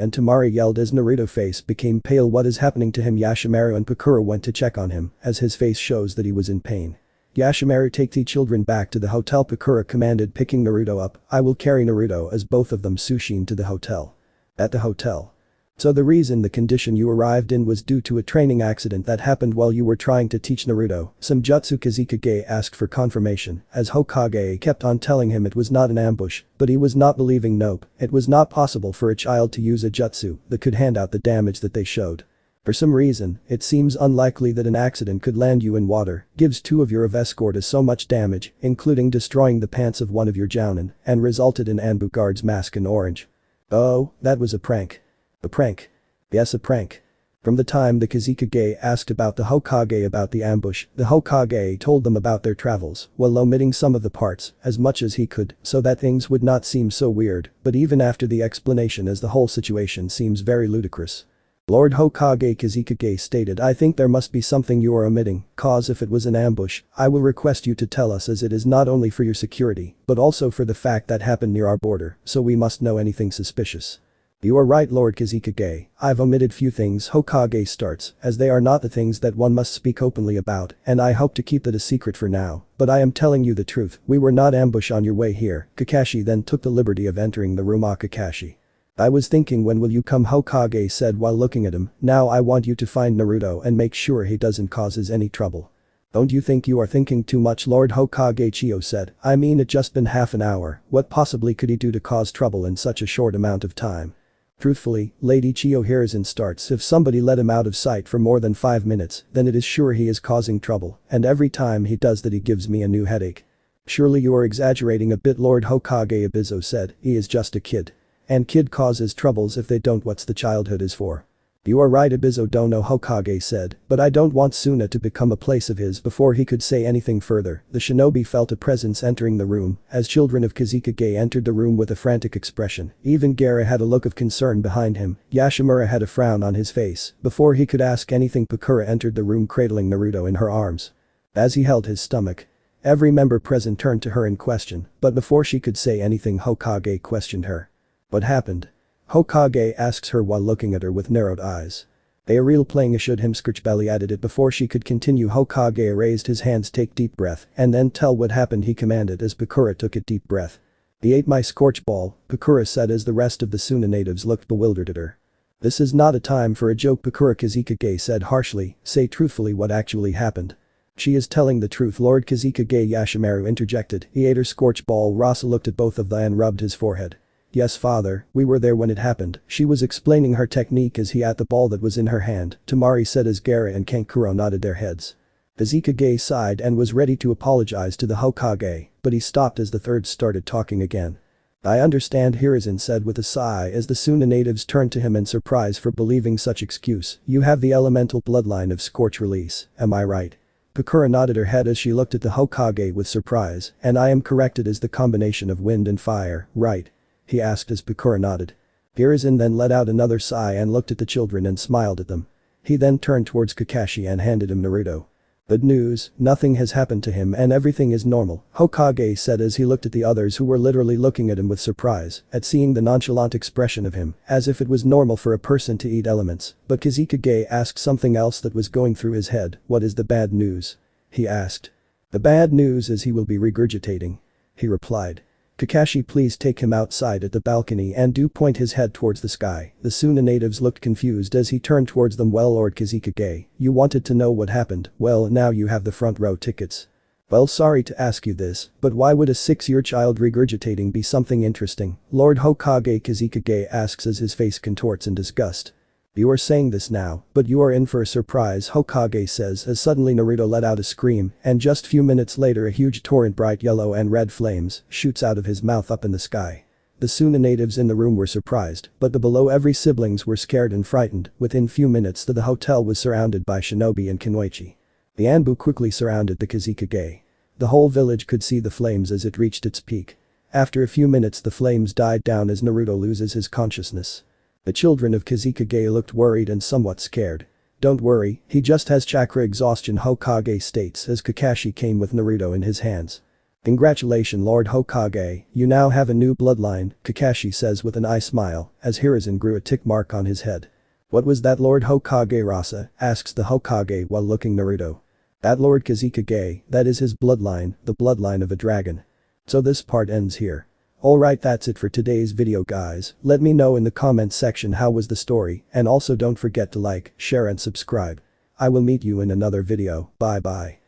and Temari yelled as Naruto's face became pale. What is happening to him? Yashimaru and Bakura went to check on him as his face shows that he was in pain. Yashimaru, take the children back to the hotel, Bakura commanded, picking Naruto up. I will carry Naruto as both of them sushin to the hotel. At the hotel. So the reason the condition you arrived in was due to a training accident that happened while you were trying to teach Naruto some jutsu? Kazekage asked for confirmation as Hokage kept on telling him it was not an ambush, but he was not believing. Nope, it was not possible for a child to use a jutsu that could hand out the damage that they showed. For some reason, it seems unlikely that an accident could land you in water, gives two of your escort so much damage, including destroying the pants of one of your jounin, and resulted in Anbu guard's mask in orange. Oh, that was a prank. A prank. Yes, a prank. From the time the Kazekage asked about the Hokage about the ambush, the Hokage told them about their travels while omitting some of the parts as much as he could so that things would not seem so weird, but even after the explanation, as the whole situation seems very ludicrous. Lord Hokage Kazekage stated, I think there must be something you are omitting, cause if it was an ambush, I will request you to tell us, as it is not only for your security, but also for the fact that happened near our border, so we must know anything suspicious. You are right, Lord Kazekage, I've omitted few things, Hokage starts, as they are not the things that one must speak openly about, and I hope to keep that a secret for now, but I am telling you the truth, we were not ambushed on your way here. Kakashi then took the liberty of entering the room. Kakashi. I was thinking, when will you come, Hokage said while looking at him, now I want you to find Naruto and make sure he doesn't cause any trouble. Don't you think you are thinking too much, Lord Hokage Chiyo said, I mean it just been half an hour, what possibly could he do to cause trouble in such a short amount of time? Truthfully, Lady Chiyo Hiruzen starts, if somebody let him out of sight for more than 5 minutes, then it is sure he is causing trouble, and every time he does that he gives me a new headache. Surely you are exaggerating a bit, Lord Hokage Abizo said, he is just a kid. And kid causes troubles if they don't, what's the childhood is for. You are right, Abizo Dono, Hokage said, but I don't want Suna to become a place of his. Before he could say anything further, the shinobi felt a presence entering the room, as children of Kazekage entered the room with a frantic expression. Even Gaara had a look of concern behind him, Yashimura had a frown on his face. Before he could ask anything, Pakura entered the room cradling Naruto in her arms. As he held his stomach, every member present turned to her in question, but before she could say anything, Hokage questioned her. What happened? Hokage asks her while looking at her with narrowed eyes. They are real playing a should him, Scritchbelly added it. Before she could continue, Hokage raised his hands, take deep breath, and then tell what happened, he commanded as Pakura took a deep breath. He ate my scorch ball, Pakura said as the rest of the Suna natives looked bewildered at her. This is not a time for a joke, Pakura Kazekage said harshly, say truthfully what actually happened. She is telling the truth, Lord Kazekage Yashimaru interjected, he ate her scorch ball. Rasa looked at both of them and rubbed his forehead. Yes father, we were there when it happened, she was explaining her technique as he ate the ball that was in her hand, Tamari said as Gaara and Kankuro nodded their heads. Kazekage sighed and was ready to apologize to the Hokage, but he stopped as the third started talking again. I understand, Hiruzen said with a sigh as the Suna natives turned to him in surprise for believing such excuse, you have the elemental bloodline of Scorch release, am I right? Pakura nodded her head as she looked at the Hokage with surprise, and I am correct, it is the combination of wind and fire, right? He asked as Pakura nodded. Hiruzen then let out another sigh and looked at the children and smiled at them. He then turned towards Kakashi and handed him Naruto. Good news, nothing has happened to him and everything is normal, Hokage said as he looked at the others who were literally looking at him with surprise at seeing the nonchalant expression of him, as if it was normal for a person to eat elements, but Kazekage asked something else that was going through his head, what is the bad news? He asked. The bad news is he will be regurgitating. He replied. Kakashi, please take him outside at the balcony and do point his head towards the sky. The Suna natives looked confused as he turned towards them. Well, Lord Kazekage, you wanted to know what happened, well now you have the front row tickets. Well, sorry to ask you this, but why would a 6-year child regurgitating be something interesting? Lord Hokage Kazekage asks as his face contorts in disgust. You are saying this now, but you are in for a surprise, Hokage says as suddenly Naruto let out a scream and just few minutes later a huge torrent bright yellow and red flames shoots out of his mouth up in the sky. The Suna natives in the room were surprised, but the below every siblings were scared and frightened. Within few minutes the hotel was surrounded by shinobi and kunoichi. The Anbu quickly surrounded the Kazekage. The whole village could see the flames as it reached its peak. After a few minutes the flames died down as Naruto loses his consciousness. The children of Kazekage looked worried and somewhat scared. Don't worry, he just has chakra exhaustion, Hokage states as Kakashi came with Naruto in his hands. Congratulations, Lord Hokage, you now have a new bloodline, Kakashi says with an eye smile as Hiruzen grew a tick mark on his head. What was that, Lord Hokage? Rasa asks the Hokage while looking Naruto. That Lord Kazekage, that is his bloodline, the bloodline of a dragon. So this part ends here. Alright, that's it for today's video guys, let me know in the comments section how was the story, and also don't forget to like, share and subscribe. I will meet you in another video, bye bye.